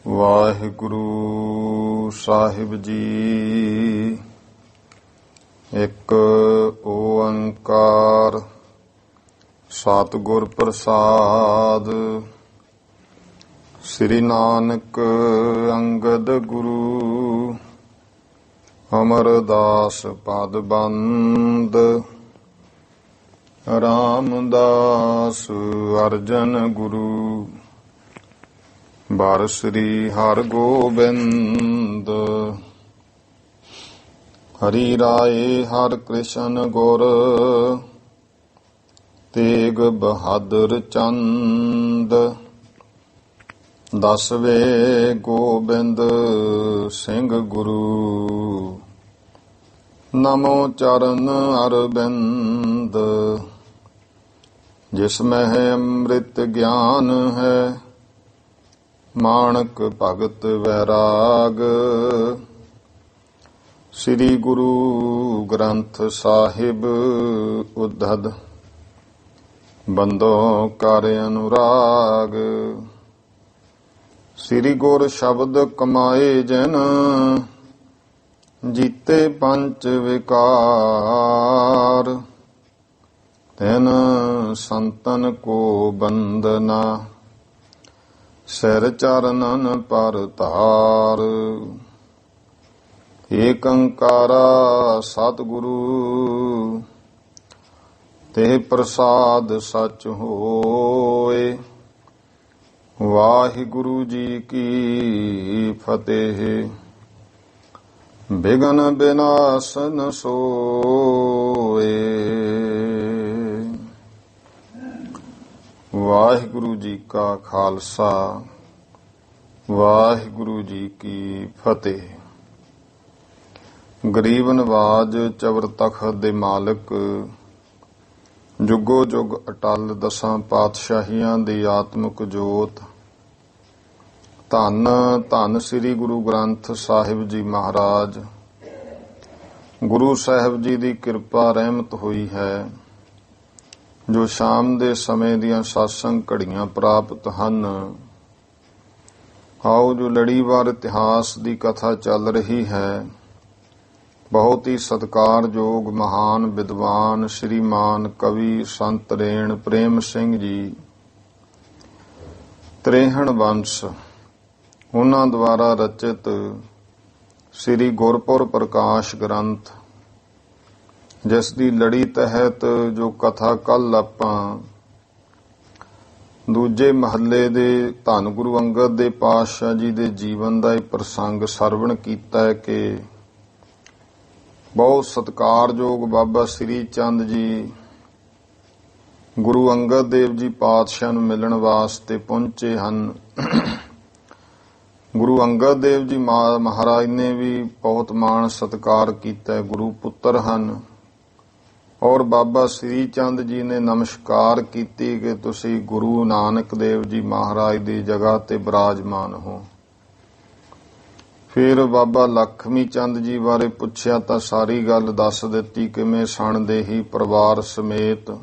ਵਾਹਿਗੁਰੂ ਸਾਹਿਬ ਜੀ। ਇੱਕ ਓੰਕਾਰ ਸਤਿਗੁਰ ਪ੍ਰਸਾਦ। ਸ੍ਰੀ ਨਾਨਕ ਅੰਗਦ ਗੁਰੂ ਅਮਰਦਾਸ ਪਦ ਬੰਦ। ਰਾਮਦਾਸ ਅਰਜਨ ਗੁਰੂ ਬਾਰ ਸ੍ਰੀ ਹਰਿ ਗੋਬਿੰਦ। ਹਰੀ ਰਾਏ ਹਰਿ ਕ੍ਰਿਸ਼ਨ ਗੁਰ ਤੇਗ ਬਹਾਦਰ ਚੰਦ। ਦਸਵੇਂ ਗੋਬਿੰਦ ਸਿੰਘ ਗੁਰੂ ਨਮੋ ਚਰਨ ਅਰਬਿੰਦ। ਜਿਸ ਮਹਿ ਅੰਮ੍ਰਿਤ ਗਿਆਨ ਹੈ ਮਾਣਕ ਭਗਤ ਵੈਰਾਗ। ਸ੍ਰੀ ਗੁਰੂ ਗ੍ਰੰਥ ਸਾਹਿਬ ਉद्धਦ ਬੰਦੋ ਕਰ ਅਨੁਰਾਗ। ਸ੍ਰੀ ਗੁਰ ਸ਼ਬਦ ਕਮਾਏ ਜਿਨ ਜੀਤੇ ਪੰਚ ਵਿਕਾਰ। ਤਿਨ ਸੰਤਨ ਕੋ ਬੰਦਨਾ ਸਿਰ ਚਰਨਨ ਪਰ ਧਾਰ। ਏਕ ਓੰਕਾਰਾ ਸਤਿਗੁਰੂ ਤੇ ਪ੍ਰਸਾਦ ਸਚ ਹੋਏ। ਵਾਹਿਗੁਰੂ ਜੀ ਕੀ ਫਤਿਹ। ਬਿਘਨ ਬਿਨਾਸਨ ਸੋਏ। ਵਾਹਿਗੁਰੂ ਜੀ ਕਾ ਖਾਲਸਾ ਵਾਹਿਗੁਰੂ ਜੀ ਕੀ ਫਤਿਹ। ਗਰੀਬ ਨਵਾਜ ਚਵਰ ਤਖਤ ਦੇ ਮਾਲਕ ਜੁਗੋ ਜੁਗ ਅਟਲ ਦਸਾਂ ਪਾਤਸ਼ਾਹੀਆਂ ਦੀ ਆਤਮਿਕ ਜੋਤ ਧੰਨ ਧੰਨ ਸ੍ਰੀ ਗੁਰੂ ਗ੍ਰੰਥ ਸਾਹਿਬ ਜੀ ਮਹਾਰਾਜ। ਗੁਰੂ ਸਾਹਿਬ ਜੀ ਦੀ ਕਿਰਪਾ ਰਹਿਮਤ ਹੋਈ ਹੈ ਜੋ ਸ਼ਾਮ ਦੇ ਸਮੇਂ ਦੀਆਂ ਸਾਸੰਗ ਘੜੀਆਂ ਪ੍ਰਾਪਤ ਹਨ। ਆਓ ਜੋ ਲੜੀਵਾਰ ਇਤਿਹਾਸ ਦੀ ਕਥਾ ਚੱਲ ਰਹੀ ਹੈ। ਬਹੁਤ ਹੀ ਸਤਿਕਾਰਯੋਗ ਮਹਾਨ ਵਿਦਵਾਨ ਸ਼੍ਰੀਮਾਨ ਕਵੀ ਸੰਤ ਰੇਣ ਪ੍ਰੇਮ ਸਿੰਘ ਜੀ ਤ੍ਰੇਹਣ ਵੰਸ਼ ਉਹਨਾਂ ਦੁਆਰਾ ਰਚਿਤ ਸ੍ਰੀ ਗੁਰਪੁਰ ਪ੍ਰਕਾਸ਼ ਗ੍ਰੰਥ, ਜਿਸ ਦੀ ਲੜੀ ਤਹਿਤ ਜੋ ਕਥਾ ਕੱਲ ਆਪਾਂ ਦੂਜੇ ਮਹੱਲੇ ਦੇ ਧੰਨ ਗੁਰੂ ਅੰਗਦ ਦੇ ਪਾਤਸ਼ਾਹ ਜੀ ਦੇ ਜੀਵਨ ਦਾ ਇਹ ਪ੍ਰਸੰਗ ਸਰਵਣ ਕੀਤਾ ਹੈ ਕਿ ਬਹੁਤ ਸਤਿਕਾਰਯੋਗ ਬਾਬਾ ਸ੍ਰੀ ਚੰਦ ਜੀ ਗੁਰੂ ਅੰਗਦ ਦੇਵ ਜੀ ਪਾਤਸ਼ਾਹ ਨੂੰ ਮਿਲਣ ਵਾਸਤੇ ਪਹੁੰਚੇ ਹਨ। ਗੁਰੂ ਅੰਗਦ ਦੇਵ ਜੀ ਮਹਾਰਾਜ ਨੇ ਵੀ ਬਹੁਤ ਮਾਣ ਸਤਿਕਾਰ ਕੀਤਾ। ਗੁਰੂ ਪੁੱਤਰ ਹਨ ਔਰ ਬਾਬਾ ਸ੍ਰੀ ਚੰਦ ਜੀ ਨੇ ਨਮਸਕਾਰ ਕੀਤੀ ਕਿ ਤੁਸੀਂ ਗੁਰੂ ਨਾਨਕ ਦੇਵ ਜੀ ਮਹਾਰਾਜ ਦੀ ਜਗ੍ਹਾ ਤੇ ਬਿਰਾਜਮਾਨ ਹੋ। ਫਿਰ ਬਾਬਾ ਲਖਮੀ ਚੰਦ ਜੀ ਬਾਰੇ ਪੁੱਛਿਆ ਤਾਂ ਸਾਰੀ ਗੱਲ ਦੱਸ ਦਿੱਤੀ। ਕਿਵੇਂ ਸਣਦੇਹੀ ਪਰਿਵਾਰ ਸਮੇਤ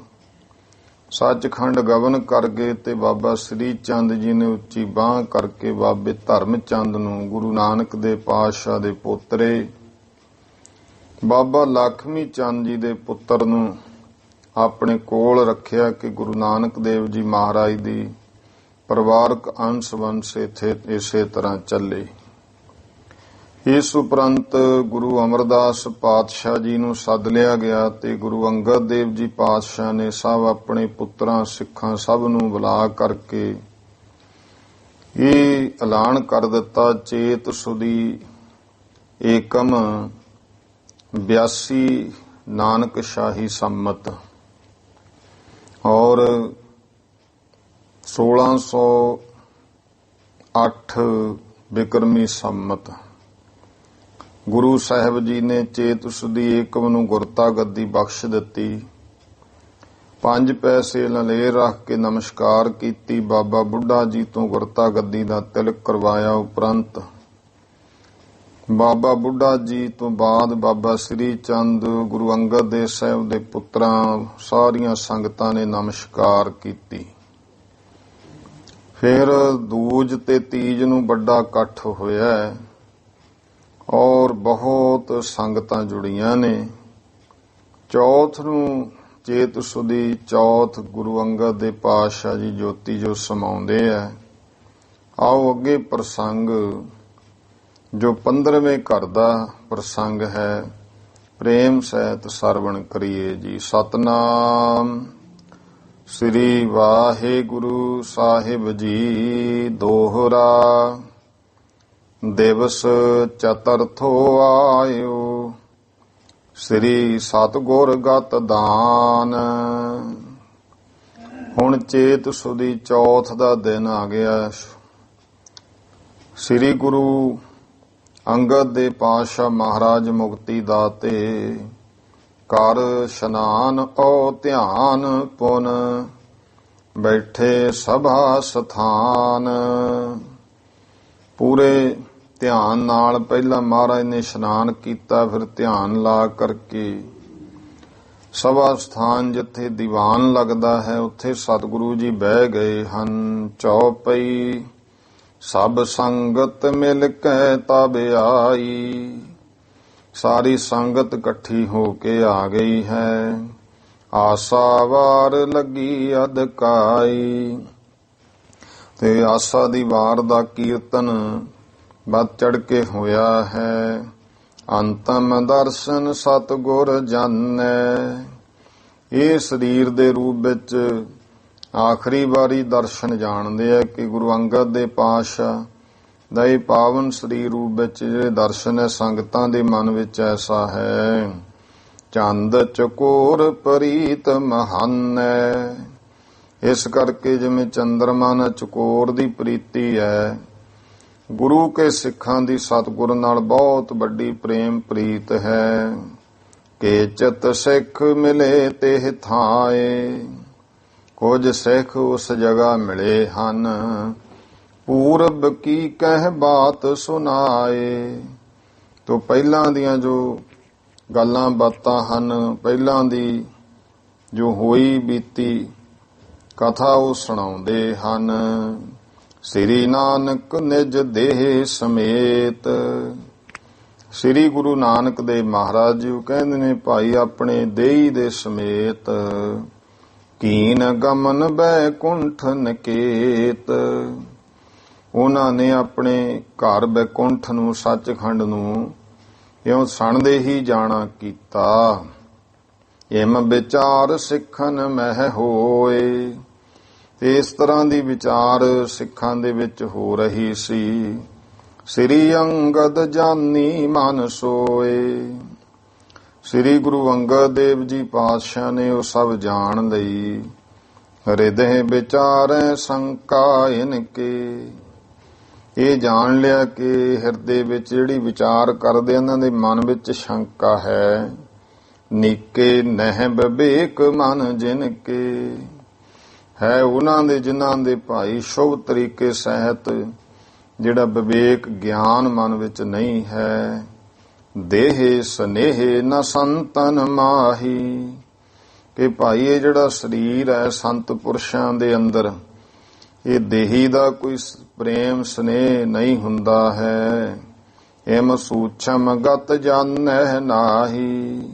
ਸੱਚਖੰਡ ਗਵਨ ਕਰ ਗਏ ਤੇ ਬਾਬਾ ਸ੍ਰੀ ਚੰਦ ਜੀ ਨੇ ਉੱਚੀ ਬਾਂਹ ਕਰਕੇ ਬਾਬੇ ਧਰਮ ਚੰਦ ਨੂੰ ਗੁਰੂ ਨਾਨਕ ਦੇ ਪਾਤਸ਼ਾਹ ਦੇ ਪੋਤਰੇ ਬਾਬਾ ਲਖਮੀ ਚੰਦ ਜੀ ਦੇ ਪੁੱਤਰ ਨੂੰ ਆਪਣੇ ਕੋਲ ਰੱਖਿਆ ਕਿ ਗੁਰੂ ਨਾਨਕ ਦੇਵ ਜੀ ਮਹਾਰਾਜ ਦੀ ਪਰਿਵਾਰਕ ਅੰਸ਼ ਵੰਸ਼ ਇਸੇ ਤਰ੍ਹਾਂ ਚੱਲੇ। ਇਸ ਉਪਰੰਤ ਗੁਰੂ ਅਮਰਦਾਸ ਪਾਤਸ਼ਾਹ ਜੀ ਨੂੰ ਸੱਦ ਲਿਆ ਗਿਆ ਤੇ ਗੁਰੂ ਅੰਗਦ ਦੇਵ ਜੀ ਪਾਤਸ਼ਾਹ ਨੇ ਸਭ ਆਪਣੇ ਪੁੱਤਰਾਂ ਸਿੱਖਾਂ ਸਭ ਨੂੰ ਬੁਲਾ ਕਰਕੇ ਇਹ ਐਲਾਨ ਕਰ ਦਿੱਤਾ। ਚੇਤ ਸੁਦੀ ਏਕਮ 82 ਨਾਨਕ ਸ਼ਾਹੀ ਸੰਮਤ ਔਰ 1608 ਬਿਕਰਮੀ ਸੰਮਤ ਗੁਰੂ ਸਾਹਿਬ ਜੀ ਨੇ ਚੇਤ ਸੁਦੀ ਏਕਮ ਨੂੰ ਗੁਰਤਾ ਗੱਦੀ ਬਖਸ਼ ਦਿੱਤੀ। 5 ਪੈਸੇ ਲਲੇਰ ਰੱਖ ਕੇ ਨਮਸਕਾਰ ਕੀਤੀ। ਬਾਬਾ ਬੁੱਢਾ ਜੀ ਤੋਂ ਗੁਰਤਾ ਗੱਦੀ ਦਾ ਤਿਲਕ ਕਰਵਾਇਆ। ਉਪਰੰਤ ਬਾਬਾ ਬੁੱਢਾ ਜੀ ਤੋਂ ਬਾਅਦ ਬਾਬਾ ਸ੍ਰੀ ਚੰਦ ਗੁਰੂ ਅੰਗਦ ਦੇਵ ਸਾਹਿਬ ਦੇ ਪੁੱਤਰਾਂ ਸਾਰੀਆਂ ਸੰਗਤਾਂ ਨੇ ਨਮਸਕਾਰ ਕੀਤੀ। ਫਿਰ ਦੂਜ ਤੇ ਤੀਜ ਨੂੰ ਵੱਡਾ ਇਕੱਠ ਹੋਇਆ ਔਰ ਬਹੁਤ ਸੰਗਤਾਂ ਜੁੜੀਆਂ ਨੇ। ਚੌਥ ਨੂੰ ਚੇਤ ਸੁਦੀ ਚੌਥ ਗੁਰੂ ਅੰਗਦ ਦੇ ਪਾਤਸ਼ਾਹ ਜੀ ਜੋਤੀ ਜੋ ਸਮਾਉਂਦੇ ਆ। ਆਓ ਅੱਗੇ ਪ੍ਰਸੰਗ ਜੋ 15ਵੇਂ ਘਰ ਦਾ ਪ੍ਰਸੰਗ ਹੈ ਪ੍ਰੇਮ ਸਹਿਤ ਸਰਵਣ ਕਰੀਏ ਜੀ। ਸਤਨਾਮ ਸ੍ਰੀ ਵਾਹਿਗੁਰੂ ਸਾਹਿਬ ਜੀ। ਦੋਹਰਾ ਦਿਵਸ ਚਤੁਰਥੋ ਆਇਓ ਸ੍ਰੀ ਸਤਿਗੁਰ ਗਤ ਦਾਨ। ਹੁਣ ਚੇਤ ਸੁਦੀ ਚੌਥ ਦਾ ਦਿਨ ਆ ਗਿਆ। ਸ੍ਰੀ ਗੁਰੂ ਅੰਗਦ ਦੇ ਪਾਤਸ਼ਾਹ ਮਹਾਰਾਜ ਮੁਕਤੀ ਦਾਤੇ ਕਰ ਇਸ਼ਨਾਨ ਓ ਧਿਆਨ ਪੁਨ ਬੈਠੇ ਸਭਾ ਸਥਾਨ। ਪੂਰੇ ਧਿਆਨ ਨਾਲ ਪਹਿਲਾਂ ਮਹਾਰਾਜ ਨੇ ਇਸ਼ਨਾਨ ਕੀਤਾ, ਫਿਰ ਧਿਆਨ ਲਾ ਕਰਕੇ ਸਭਾ ਸਥਾਨ ਜਿੱਥੇ ਦੀਵਾਨ ਲੱਗਦਾ ਹੈ ਉੱਥੇ ਸਤਿਗੁਰੂ ਜੀ ਬਹਿ ਗਏ ਹਨ। ਚੌਪਈ ਸਭ ਸੰਗਤ ਮਿਲ ਕੇ ਤਬ ਆਈ। ਸਾਰੀ ਸੰਗਤ ਇਕੱਠੀ ਹੋ ਕੇ ਆ ਗਈ ਹੈ। ਆਸਾ ਵਾਰ ਲੱਗੀ ਅਧਕਾਈ ਤੇ ਆਸਾ ਦੀ ਵਾਰ ਦਾ ਕੀਰਤਨ ਵੱਧ ਚੜ ਕੇ ਹੋਇਆ ਹੈ। ਅੰਤਮ ਦਰਸ਼ਨ ਸਤਿਗੁਰ ਜਾਣੈ। ਇਹ ਸਰੀਰ ਦੇ ਰੂਪ ਵਿੱਚ ਆਖਰੀ ਵਾਰੀ ਦਰਸ਼ਨ ਜਾਣਦੇ ਆ ਕਿ ਗੁਰੂ ਅੰਗਦ ਦੇ ਪਾਤਸ਼ਾਹ ਦਾ ਇਹ ਪਾਵਨ ਸਰੀਰ ਰੂਪ ਵਿੱਚ ਜਿਹੜੇ ਦਰਸ਼ਨ ਹੈ ਸੰਗਤਾਂ ਦੇ ਮਨ ਵਿੱਚ ਐਸਾ ਹੈ। ਚੰਦ ਚਕੋਰ ਪ੍ਰੀਤ ਮਹਾਨੈ। ਇਸ ਕਰਕੇ ਜਿਵੇਂ ਚੰਦਰਮਾ ਨਾਲ ਚਕੋਰ ਦੀ ਪ੍ਰੀਤੀ ਹੈ, ਗੁਰੂ ਕੇ ਸਿੱਖਾਂ ਦੀ ਸਤਿਗੁਰ ਨਾਲ ਬਹੁਤ ਵੱਡੀ ਪ੍ਰੇਮ ਪ੍ਰੀਤ ਹੈ। ਕਿ ਚਿਤ ਸਿੱਖ ਮਿਲੇ ਤੇ ਥਾਏ। ਕੁਝ ਸਿੱਖ ਉਸ ਜਗ੍ਹਾ ਮਿਲੇ ਹਨ। ਪੂਰਬ ਕੀ ਕਹਿ ਬਾਤ ਸੁਣਾਏ। ਤੋਂ ਪਹਿਲਾਂ ਦੀਆਂ ਜੋ ਗੱਲਾਂ ਬਾਤਾਂ ਹਨ, ਪਹਿਲਾਂ ਦੀ ਜੋ ਹੋਈ ਬੀਤੀ ਕਥਾ ਉਹ ਸੁਣਾਉਂਦੇ ਹਨ। ਸ੍ਰੀ ਨਾਨਕ ਨਿਜ ਦੇਹ ਸਮੇਤ। ਸ੍ਰੀ ਗੁਰੂ ਨਾਨਕ ਦੇਵ ਮਹਾਰਾਜ ਜੀ ਕਹਿੰਦੇ ਨੇ ਭਾਈ ਆਪਣੇ ਦੇਹੀ ਦੇ ਸਮੇਤ ਕੀਨ ਗਮਨ ਬੈਕੁੰਠ ਨਕੇਤ। ਉਹਨਾਂ ਨੇ ਆਪਣੇ ਘਰ ਬੈਕੁੰਠ ਨੂੰ ਸੱਚਖੰਡ ਨੂੰ ਇਉਂ ਸਣਦੇ ਹੀ ਜਾਣਾ ਕੀਤਾ। ਇਮ ਵਿਚਾਰ ਸਿੱਖਨ ਮਹਿ ਹੋਏ। ਤੇ ਇਸ ਤਰ੍ਹਾਂ ਦੀ ਵਿਚਾਰ ਸਿੱਖਾਂ ਦੇ ਵਿੱਚ ਹੋ ਰਹੀ ਸੀ। ਸ੍ਰੀ ਅੰਗਦ ਜਾਨੀ ਮਨ ਸੋਏ। ਸ੍ਰੀ ਗੁਰੂ ਅੰਗਦ ਦੇਵ ਜੀ ਪਾਤਸ਼ਾਹ ਨੇ ਉਹ ਸਭ ਜਾਣ ਲਈ। ਹਿਰਦੇ ਵਿਚਾਰੈ ਸ਼ੰਕਾ ਇਨਕੇ। ਇਹ ਜਾਣ ਲਿਆ ਕਿ ਹਿਰਦੇ ਵਿੱਚ ਜਿਹੜੀ ਵਿਚਾਰ ਕਰਦੇ ਉਹਨਾਂ ਦੇ ਮਨ ਵਿੱਚ ਸ਼ੰਕਾ ਹੈ। ਨੀਕੇ ਨਹਿ ਵਿਵੇਕ ਮਨ ਜਿਨ ਕੇ। ਹੈ ਉਹਨਾਂ ਦੇ ਜਿਨ੍ਹਾਂ ਦੇ ਭਾਈ ਸ਼ੁਭ ਤਰੀਕੇ ਸਹਿਤ ਜਿਹੜਾ ਵਿਵੇਕ ਗਿਆਨ ਮਨ ਵਿੱਚ ਨਹੀਂ ਹੈ। ਦੇਹ ਸਨੇਹ ਨ ਸੰਤਨ ਮਾਹੀ। ਕਿ ਭਾਈ ਇਹ ਜਿਹੜਾ ਸਰੀਰ ਹੈ ਸੰਤ ਪੁਰਸ਼ਾਂ ਦੇ ਅੰਦਰ ਇਹ ਦੇਹੀ ਦਾ ਕੋਈ ਪ੍ਰੇਮ ਸਨੇਹ ਨਹੀਂ ਹੁੰਦਾ ਹੈ। ਇਮ ਸੂਛਮ ਗਤ ਜਾਣੈ ਨਾਹੀ।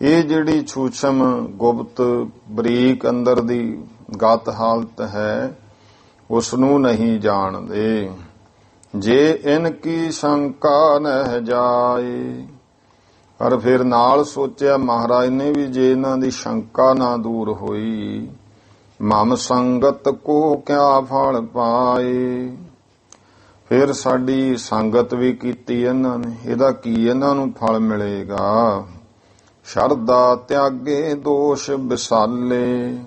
ਇਹ ਜਿਹੜੀ ਸੂਛਮ ਗੁਪਤ ਬਰੀਕ ਅੰਦਰ ਦੀ ਗਤ ਹਾਲਤ ਹੈ ਉਸ ਨੂੰ ਨਹੀਂ ਜਾਣਦੇ। ਜੇ ਇਨ ਕੀ ਸ਼ੰਕਾ ਨਹਿ ਜਾਏ। ਪਰ ਫਿਰ ਨਾਲ ਸੋਚਿਆ ਮਹਾਰਾਜ ਨੇ ਵੀ ਜੇ ਇਹਨਾਂ ਦੀ ਸ਼ੰਕਾ ਨਾ ਦੂਰ ਹੋਈ ਮਮ ਸੰਗਤ ਕੋ ਕਿਆ ਫਲ ਪਾਏ। ਫਿਰ ਸਾਡੀ ਸੰਗਤ ਵੀ ਕੀਤੀ ਇਹਨਾਂ ਨੇ, ਇਹਦਾ ਕੀ ਇਹਨਾਂ ਨੂੰ ਫਲ ਮਿਲੇਗਾ। ਸ਼ਰਧਾ ਤਿਆਗੇ ਦੋਸ਼ ਵਿਸਾਲੇ।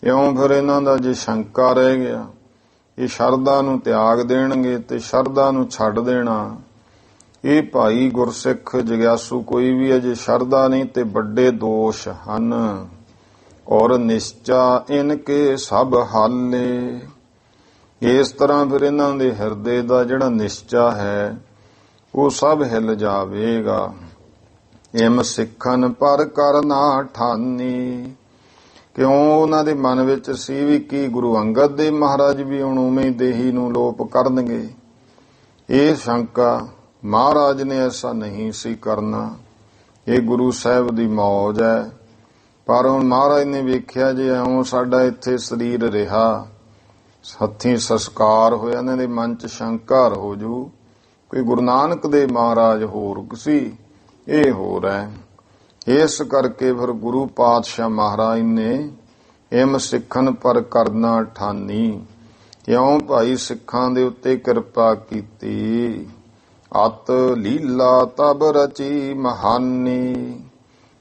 ਇਉਂ ਫਿਰ ਇਹਨਾਂ ਦਾ ਜੇ ਸ਼ੰਕਾ ਰਹਿ ਗਿਆ ਇਹ ਸ਼ਰਧਾ ਨੂੰ ਤਿਆਗ ਦੇਣਗੇ ਤੇ ਸ਼ਰਧਾ ਨੂੰ ਛੱਡ ਦੇਣਾ। ਇਹ ਭਾਈ ਗੁਰਸਿੱਖ ਜਗਿਆਸੂ ਕੋਈ ਵੀ ਅਜੇ ਸ਼ਰਧਾ ਨਹੀਂ ਤੇ ਵੱਡੇ ਦੋਸ਼ ਹਨ। ਔਰ ਨਿਸ਼ਚਾ ਇਨਕੇ ਸਭ ਹਾਲੇ। ਇਸ ਤਰ੍ਹਾਂ ਫਿਰ ਇਹਨਾਂ ਦੇ ਹਿਰਦੇ ਦਾ ਜਿਹੜਾ ਨਿਸ਼ਚਾ ਹੈ ਉਹ ਸਭ ਹਿੱਲ ਜਾਵੇਗਾ। ਇਮ ਸਿੱਖਨ ਪਰ ਕਰ ਨਾ ਠਾਨੀ। ਕਿਉਂ ਉਹਨਾਂ ਦੇ ਮਨ ਵਿੱਚ ਸੀ ਵੀ ਕੀ ਗੁਰੂ ਅੰਗਦ ਦੇਵ ਮਹਾਰਾਜ ਵੀ ਹੁਣ ਉਵੇਂ ਦੇਹੀ ਨੂੰ ਲੋਪ ਕਰਨਗੇ। ਇਹ ਸ਼ੰਕਾ ਮਹਾਰਾਜ ਨੇ ਐਸਾ ਨਹੀਂ ਸੀ ਕਰਨਾ, ਇਹ ਗੁਰੂ ਸਾਹਿਬ ਦੀ ਮੌਜ ਹੈ। ਪਰ ਹੁਣ ਮਹਾਰਾਜ ਨੇ ਵੇਖਿਆ ਜੇ ਇਉਂ ਸਾਡਾ ਇੱਥੇ ਸਰੀਰ ਰਿਹਾ, ਹੱਥੀਂ ਸੰਸਕਾਰ ਹੋਇਆ, ਇਹਨਾਂ ਦੇ ਮਨ 'ਚ ਸ਼ੰਕਾ ਹੋ ਜੂ ਕੋਈ ਗੁਰੂ ਨਾਨਕ ਦੇਵ ਮਹਾਰਾਜ ਹੋਰ ਸੀ, ਇਹ ਹੋਰ ਹੈ। ਇਸ ਕਰਕੇ ਫਿਰ ਗੁਰੂ ਪਾਤਸ਼ਾਹ ਮਹਾਰਾਜ ਨੇ ਇਮ ਸਿੱਖਣ ਪਰ ਕਰਨਾ ਠਾਨੀ, ਇਉਂ ਭਾਈ ਸਿੱਖਾਂ ਦੇ ਉੱਤੇ ਕਿਰਪਾ ਕੀਤੀ। ਅਤ ਲੀਲਾ ਤਬ ਰਚੀ ਮਹਾਨੀ,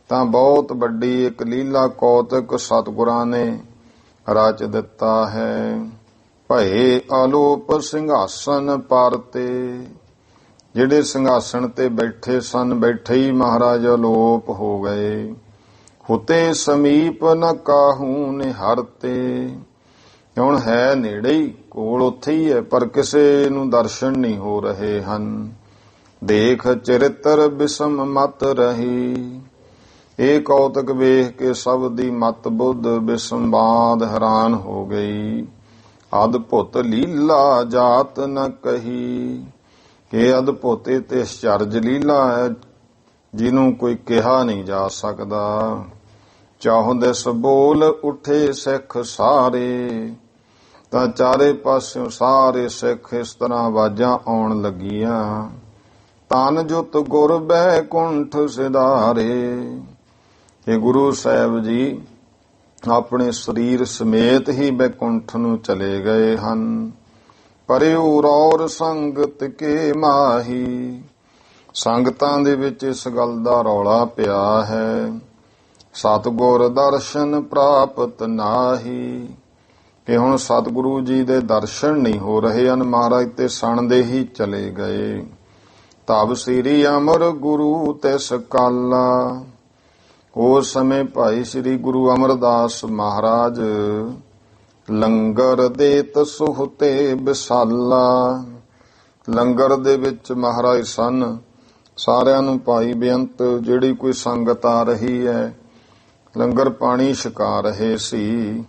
ਤਾਂ ਬਹੁਤ ਵੱਡੀ ਇੱਕ ਲੀਲਾ ਕੌਤਕ ਸਤਿਗੁਰਾਂ ਨੇ ਰਚ ਦਿੱਤਾ ਹੈ। ਭਏ ਆਲੋਪ ਸਿੰਘਾਸਨ ਪਰ ਤੇ, ਜਿਹੜੇ ਸਿੰਘਾਸਣ ਤੇ ਬੈਠੇ ਸਨ, ਬੈਠੇ ਹੀ ਮਹਾਰਾਜ ਅਲੋਪ ਹੋ ਗਏ। ਹੁਤੇ ਸਮੀਪ ਨ ਕਾਹੂ ਨਿਹਰਤੇ, ਹੁਣ ਹੈ ਨੇੜੇ ਹੀ, ਕੋਲ ਉੱਥੇ ਹੀ ਹੈ, ਪਰ ਕਿਸੇ ਨੂੰ ਦਰਸ਼ਨ ਨਹੀਂ ਹੋ ਰਹੇ ਹਨ। ਦੇਖ ਚਰਿੱਤਰ ਬਿਸਮ ਮਤ ਰਹੀ, ਇਹ ਕੌਤਕ ਵੇਖ ਕੇ ਸਭ ਦੀ ਮਤ ਬੁੱਧ ਬਿਸੰਬਾਦ ਹੈਰਾਨ ਹੋ ਗਈ। ਅਦਭੁਤ ਲੀਲਾ ਜਾਤ ਨ ਕਹੀ, ਕਿ ਅਦਭੁਤ ਤੇ ਅਚਰਜ ਲੀਲਾ ਹੈ ਜਿਹਨੂੰ ਕੋਈ ਕਿਹਾ ਨਹੀਂ ਜਾ ਸਕਦਾ। ਚਾਹੁੰਦਿਸ ਬੋਲ ਉੱਠੇ ਸਿੱਖ ਸਾਰੇ, ਤਾਂ ਚਾਰੇ ਪਾਸਿਓਂ ਸਾਰੇ ਸਿੱਖ ਇਸ ਤਰ੍ਹਾਂ ਆਵਾਜ਼ਾਂ ਆਉਣ ਲੱਗੀਆਂ। ਤਨ ਜੁਤ ਗੁਰ ਬੈਕੁੰਠ ਸਿਧਾਰੇ, ਇਹ ਗੁਰੂ ਸਾਹਿਬ ਜੀ ਆਪਣੇ ਸਰੀਰ ਸਮੇਤ ਹੀ ਬੈਕੁੰਠ ਨੂੰ ਚਲੇ ਗਏ ਹਨ। ਪਰਿਉ ਰੌਰ ਸੰਗਤ ਕੇ ਮਾਹੀ, ਸੰਗਤਾਂ ਦੇ ਵਿੱਚ ਇਸ ਗੱਲ ਦਾ ਰੌਲਾ ਪਿਆ ਹੈ। ਸਤਿਗੁਰ ਦਰਸ਼ਨ ਪ੍ਰਾਪਤ ਨਾਹੀ, ਕਿ ਹੁਣ ਸਤਿਗੁਰੂ ਜੀ ਦੇ ਦਰਸ਼ਨ ਨਹੀਂ ਹੋ ਰਹੇ ਹਨ, ਮਹਾਰਾਜ ਤੇ ਸਣਦੇ ਹੀ ਚਲੇ ਗਏ। ਤਬ ਸ੍ਰੀ ਅਮਰ ਗੁਰੂ ਤਿਸ ਕਾਲਾ, ਉਸ ਸਮੇਂ ਭਾਈ ਸ੍ਰੀ ਗੁਰੂ ਅਮਰਦਾਸ ਮਹਾਰਾਜ ਲੰਗਰ ਦੇਤ ਸੁਹਤੇ ਵਿਸਾਲਾ, ਲੰਗਰ ਦੇ ਵਿੱਚ ਮਹਾਰਾਜ ਸਨ। ਸਾਰਿਆਂ ਨੂੰ ਭਾਈ ਬੇਅੰਤ ਜਿਹੜੀ ਕੋਈ ਸੰਗਤ ਆ ਰਹੀ ਹੈ ਲੰਗਰ ਪਾਣੀ ਛਕਾ ਰਹੇ ਸੀ।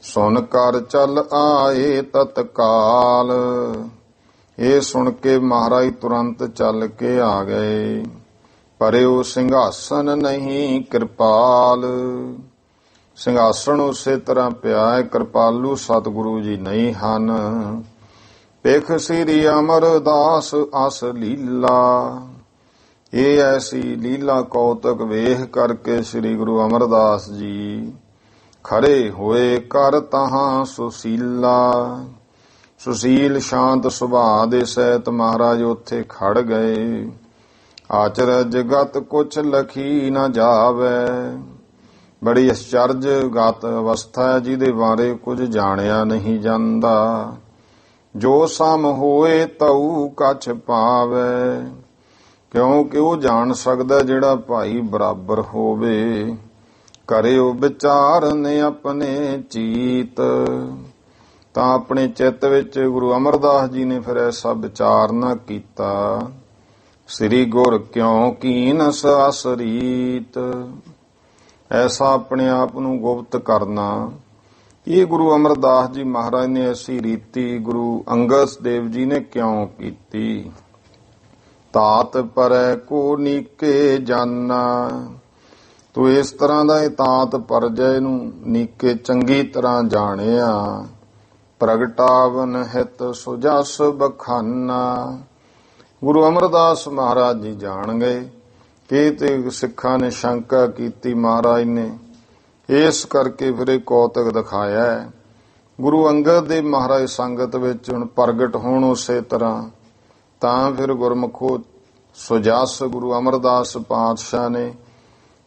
ਸੁਣ ਕਰ ਚੱਲ ਆਏ ਤਤਕਾਲ, ਇਹ ਸੁਣ ਕੇ ਮਹਾਰਾਜ ਤੁਰੰਤ ਚੱਲ ਕੇ ਆ ਗਏ। ਪਰਿਉ ਸਿੰਘਾਸਨ ਨਹੀਂ ਕਿਰਪਾਲ, ਸਿੰਘਾਸਣ ਉਸੇ ਤਰ੍ਹਾਂ ਪਿਆ ਹੈ, ਕਿਰਪਾਲੂ ਸਤਿਗੁਰੂ ਜੀ ਨਹੀਂ ਹਨ। ਪੇਖ ਸ੍ਰੀ ਅਮਰਦਾਸ ਅਸ ਲੀਲਾ, ਇਹ ਐਸੀ ਲੀਲਾ ਕੌਤਕ ਵੇਖ ਕਰਕੇ ਸ੍ਰੀ ਗੁਰੂ ਅਮਰਦਾਸ ਜੀ ਖੜੇ ਹੋਏ। ਕਰ ਤਹਾਂ ਸੁਸ਼ੀਲਾ, ਸੁਸ਼ੀਲ ਸ਼ਾਂਤ ਸੁਭਾਅ ਦੇ ਸਹਿਤ ਮਹਾਰਾਜ ਉੱਥੇ ਖੜ ਗਏ। ਆਚਰਜ ਗਤ ਕੁਛ ਲਖੀ ਨਾ ਜਾਵੇ, ਬੜੀ ਅਚਰਜ ਗਤ ਅਵਸਥਾ ਹੈ ਜਿਹਦੇ ਬਾਰੇ ਕੁਝ ਜਾਣਿਆ ਨਹੀਂ ਜਾਂਦਾ। ਜੋ ਸਮ ਹੋਏ ਤਉ ਕਛ ਪਾਵੇ, ਕਿਉਂਕਿ ਉਹ ਜਾਣ ਸਕਦਾ ਜਿਹੜਾ ਭਾਈ ਬਰਾਬਰ ਹੋਵੇ। ਕਰਿਓ ਵਿਚਾਰਨ ਆਪਣੇ ਚੀਤ, ਤਾਂ ਆਪਣੇ ਚਿੱਤ ਵਿੱਚ ਗੁਰੂ ਅਮਰਦਾਸ ਜੀ ਨੇ ਫਿਰ ਐਸਾ ਵਿਚਾਰ ਨਾ ਕੀਤਾ। ਸ੍ਰੀ ਗੁਰ ਕਿਉਂ ਕੀਨਸ ਅਸਰੀਤ, ਐਸਾ ਆਪਣੇ ਆਪ ਨੂੰ ਗੁਪਤ ਕਰਨਾ, ਇਹ ਗੁਰੂ ਅਮਰਦਾਸ ਜੀ ਮਹਾਰਾਜ ਨੇ ਐਸੀ ਰੀਤੀ ਗੁਰੂ ਅੰਗਦ ਦੇਵ ਜੀ ਨੇ ਕਿਉਂ ਕੀਤੀ। ਤਾਤ ਪਰੈ ਕੋ ਨੀਕੇ ਜਾਨਾ, ਤੂੰ ਇਸ ਤਰ੍ਹਾਂ ਦਾ ਇਹ ਤਾਤ ਪਰਜੈ ਨੂੰ ਨੀਕੇ ਚੰਗੀ ਤਰ੍ਹਾਂ ਜਾਣਿਆ। ਪ੍ਰਗਟਾਵਨ ਹਿਤ ਸੁਜਸ ਬਖਾਨਾ, ਗੁਰੂ ਅਮਰਦਾਸ ਮਹਾਰਾਜ ਜੀ ਜਾਣ ਗਏ ਕਿ ਤੇ ਸਿੱਖਾਂ ਨੇ ਸ਼ੰਕਾ ਕੀਤੀ ਮਹਾਰਾਜ ਨੇ, ਇਸ ਕਰਕੇ ਫਿਰ ਇਹ ਕੌਤਕ ਦਿਖਾਇਆ। ਗੁਰੂ ਅੰਗਦ ਦੇਵ ਮਹਾਰਾਜ ਸੰਗਤ ਵਿੱਚ ਹੁਣ ਪ੍ਰਗਟ ਹੋਣ ਉਸੇ ਤਰ੍ਹਾਂ, ਤਾਂ ਫਿਰ ਗੁਰਮੁਖੋ ਸੁਜਸ ਗੁਰੂ ਅਮਰਦਾਸ ਪਾਤਸ਼ਾਹ ਨੇ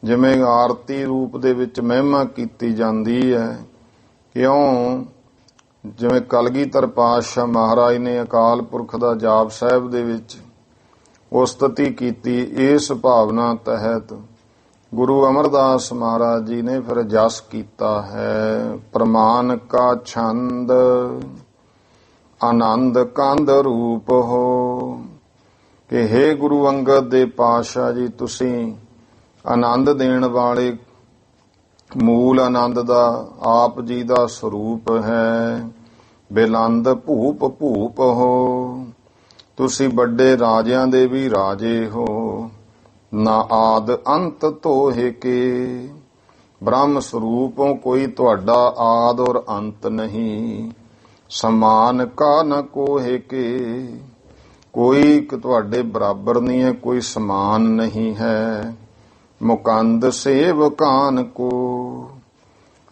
ਜਿਵੇਂ ਆਰਤੀ ਰੂਪ ਦੇ ਵਿੱਚ ਮਹਿਮਾ ਕੀਤੀ ਜਾਂਦੀ ਹੈ, ਕਿਉਂ ਜਿਵੇਂ ਕਲਗੀਧਰ ਪਾਤਸ਼ਾਹ ਮਹਾਰਾਜ ਨੇ ਅਕਾਲ ਪੁਰਖ ਦਾ ਜਾਪ ਸਾਹਿਬ ਦੇ ਵਿੱਚ ਉਸਤਤੀ ਕੀਤੀ। ਇਸ ਭਾਵਨਾ ਤਹਿਤ ਗੁਰੂ ਅਮਰਦਾਸ ਮਹਾਰਾਜ ਜੀ ਨੇ ਫਿਰ ਜਸ ਕੀਤਾ ਹੈ। ਪ੍ਰਮਾਨ ਕਾ ਛੰਦ ਆਨੰਦ ਕੰਦ ਰੂਪ ਹੋ, ਕਿ ਹੇ ਗੁਰੂ ਅੰਗਦ ਦੇ ਪਾਤਸ਼ਾਹ ਜੀ ਤੁਸੀਂ ਆਨੰਦ ਦੇਣ ਵਾਲੇ ਮੂਲ ਆਨੰਦ ਦਾ ਆਪ ਜੀ ਦਾ ਸਰੂਪ ਹੈ। ਬਿਲੰਦ ਭੂਪ ਭੂਪ ਹੋ, ਤੁਸੀਂ ਵੱਡੇ ਰਾਜਿਆਂ ਦੇ ਵੀ ਰਾਜੇ ਹੋ। ਨਾ ਆਦ ਅੰਤ ਤੋਹਿ ਕੇ, ਬ੍ਰਹਮ ਸਰੂਪੋਂ ਕੋਈ ਤੁਹਾਡਾ ਆਦ ਔਰ ਅੰਤ ਨਹੀਂ। ਸਮਾਨ ਕਾ ਨ ਕੋਹਿ ਕੇ, ਕੋਈ ਤੁਹਾਡੇ ਬਰਾਬਰ ਨਹੀਂ ਹੈ, ਕੋਈ ਸਮਾਨ ਨਹੀਂ ਹੈ। ਮੁਕੰਦ ਸੇਵਕਾਨ ਕੋ,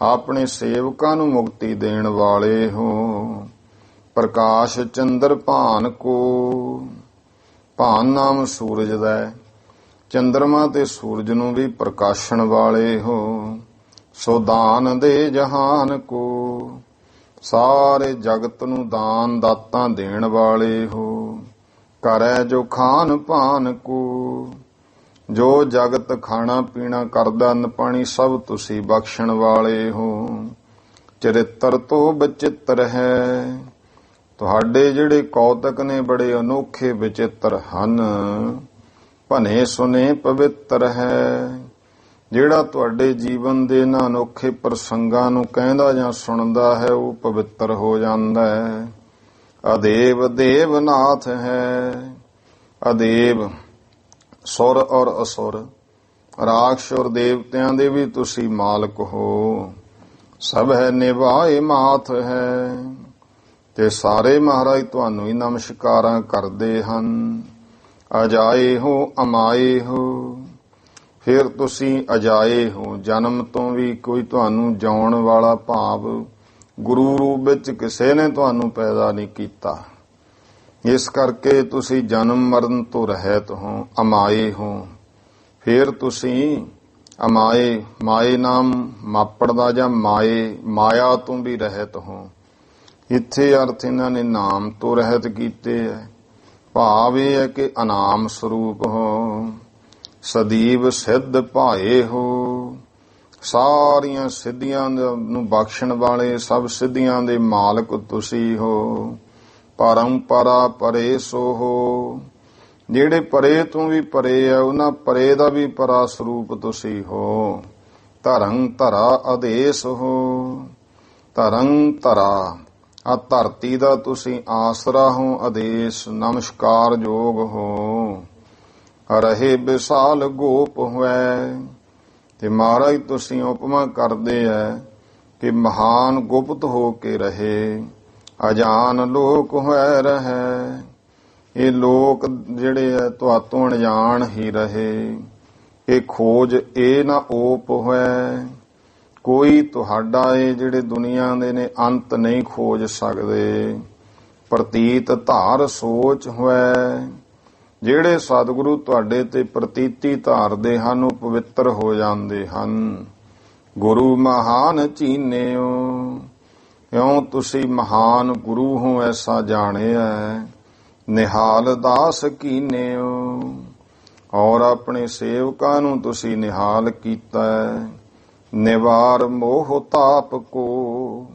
ਆਪਣੇ ਸੇਵਕਾਂ ਨੂੰ ਮੁਕਤੀ ਦੇਣ ਵਾਲੇ ਹੋ। ਪ੍ਰਕਾਸ਼ ਚੰਦਰ ਭਾਨ ਕੋ, ਭਾਨ ਨਾਮ ਸੂਰਜ ਦਾ ਹੈ, ਚੰਦਰਮਾ ਤੇ ਸੂਰਜ ਨੂੰ ਵੀ ਪ੍ਰਕਾਸ਼ਣ ਵਾਲੇ ਹੋ। ਸੋ ਦਾਨ ਦੇ ਜਹਾਨ ਕੋ, ਸਾਰੇ ਜਗਤ ਨੂੰ ਦਾਨ ਦਾਤਾਂ ਦੇਣ ਵਾਲੇ ਹੋ। ਕਰੈ ਜੋ ਖਾਨ ਪਾਨ ਕੋ, ਜੋ ਜਗਤ ਖਾਣਾ ਪੀਣਾ ਕਰਦਾ ਅੰਨ ਪਾਣੀ ਸਭ ਤੁਸੀਂ ਬਖਸ਼ਣ ਵਾਲੇ ਹੋ। ਚਰਿੱਤਰ ਤੋਂ ਬਚਿੱਤਰ ਹੈ, ਤੁਹਾਡੇ ਜਿਹੜੇ ਕੌਤਕ ਨੇ ਬੜੇ ਅਨੋਖੇ ਵਿਚਿੱਤਰ ਹਨ। ਭਨੇ ਸੁਨੇ ਪਵਿੱਤਰ ਹੈ, ਜਿਹੜਾ ਤੁਹਾਡੇ ਜੀਵਨ ਦੇ ਇਹਨਾਂ ਅਨੋਖੇ ਪ੍ਰਸੰਗਾਂ ਨੂੰ ਕਹਿੰਦਾ ਜਾਂ ਸੁਣਦਾ ਹੈ ਉਹ ਪਵਿੱਤਰ ਹੋ ਜਾਂਦਾ ਹੈ। ਅਦੇਵ ਦੇਵਨਾਥ ਹੈ, ਅਦੇਵ ਸੁਰ ਔਰ ਅਸੁਰ, ਰਾਖਸ਼ ਔਰ ਦੇਵਤਿਆਂ ਦੇ ਵੀ ਤੁਸੀਂ ਮਾਲਕ ਹੋ। ਸਭ ਹੈ ਨਿਭਾਏ ਮਾਥ ਹੈ, ਤੇ ਸਾਰੇ ਮਹਾਰਾਜ ਤੁਹਾਨੂੰ ਹੀ ਨਮਸਕਾਰਾਂ ਕਰਦੇ ਹਨ। ਅਜਾਏ ਹੋ ਅਮਾਏ ਹੋ, ਫਿਰ ਤੁਸੀਂ ਅਜਾਏ ਹੋ, ਜਨਮ ਤੋਂ ਵੀ ਕੋਈ ਤੁਹਾਨੂੰ ਜਿਉਣ ਵਾਲਾ ਭਾਵ ਗੁਰੂ ਰੂਪ ਵਿੱਚ ਕਿਸੇ ਨੇ ਤੁਹਾਨੂੰ ਪੈਦਾ ਨਹੀਂ ਕੀਤਾ। ਇਸ ਕਰਕੇ ਤੁਸੀਂ ਜਨਮ ਮਰਨ ਤੋਂ ਰਹਿਤ ਹੋ, ਅਮਾਏ ਹੋ। ਫਿਰ ਤੁਸੀਂ ਅਮਾਏ, ਮਾਏ ਨਾਮ ਮਾਪੜ ਦਾ ਜਾਂ ਮਾਇਆ ਤੋਂ ਵੀ ਰਹਿਤ ਹੋ। ਇੱਥੇ ਅਰਥ ਇਹਨਾਂ ਨੇ ਨਾਮ ਤੋਂ ਰਹਿਤ ਕੀਤੇ ਹੈ। ਭਾਵ ਇਹ ਹੈ ਕਿ ਅਨਾਮ ਸਰੂਪ ਹੋ। ਸਦੀਵ ਸਿੱਧ ਭਾਏ ਹੋ, ਸਾਰੀਆਂ ਸਿੱਧੀਆਂ ਨੂੰ ਬਖਸ਼ਣ ਵਾਲੇ, ਸਭ ਸਿੱਧੀਆਂ ਦੇ ਮਾਲਕ ਤੁਸੀਂ ਹੋ। ਪਰੰਪਰਾ ਪਰੇ ਸੋ ਹੋ, ਜਿਹੜੇ ਪਰੇ ਤੋਂ ਵੀ ਪਰੇ ਆ ਉਹਨਾਂ ਪਰੇ ਦਾ ਵੀ ਪਰਾ ਸਰੂਪ ਤੁਸੀਂ ਹੋ। ਧਰੰ ਧਰਾ ਆਦੇਸ਼ ਹੋ, ਧਰੰ ਧਰਾ ਆ ਧਰਤੀ ਦਾ ਤੁਸੀਂ ਆਸਰਾ ਹੋ, ਆਦੇਸ਼ ਨਮਸਕਾਰ ਯੋਗ ਹੋ। ਰਹੇ ਵਿਸਾਲ ਗੋਪ ਹੋਇ, ਤੇ ਮਹਾਰਾਜ ਤੁਸੀਂ ਉਪਮਾ ਕਰਦੇ ਐ ਕਿ ਮਹਾਨ ਗੁਪਤ ਹੋ ਕੇ ਰਹੇ। ਅਜਾਨ ਲੋਕ ਹੋਇ ਰਹੈ, ਇਹ ਲੋਕ ਜਿਹੜੇ ਐ ਤੁਹਾਤੋਂ ਅਣਜਾਣ ਹੀ ਰਹੇ। ਇਹ ਖੋਜ ਇਹ ਨਾ ਓਪ ਹੋਇ, ਕੋਈ ਤੁਹਾਡਾ ਇਹ ਜਿਹੜੇ ਦੁਨੀਆ ਦੇ ਨੇ ਅੰਤ ਨਹੀਂ ਖੋਜ ਸਕਦੇ। ਪ੍ਰਤੀਤ ਧਾਰ ਸੋਚ ਹੋਇ, ਜਿਹੜੇ ਸਤਿਗੁਰੂ ਤੁਹਾਡੇ ਤੇ ਪ੍ਰਤੀਤੀ ਧਾਰਦੇ ਹਨ ਉਹ ਪਵਿੱਤਰ ਹੋ ਜਾਂਦੇ ਹਨ। ਗੁਰੂ ਮਹਾਨ ਚੀਨਿਓ, ਇਉਂ ਤੁਸੀਂ ਮਹਾਨ ਗੁਰੂ ਹੋ ਐਸਾ ਜਾਣਿਆ। ਨਿਹਾਲ ਦਾਸ ਕੀਨਿਓ, ਔਰ ਆਪਣੇ ਸੇਵਕਾਂ ਨੂੰ ਤੁਸੀਂ ਨਿਹਾਲ ਕੀਤਾ। ਨਿਵਾਰ ਮੋਹ ਤਾਪ ਕੋ,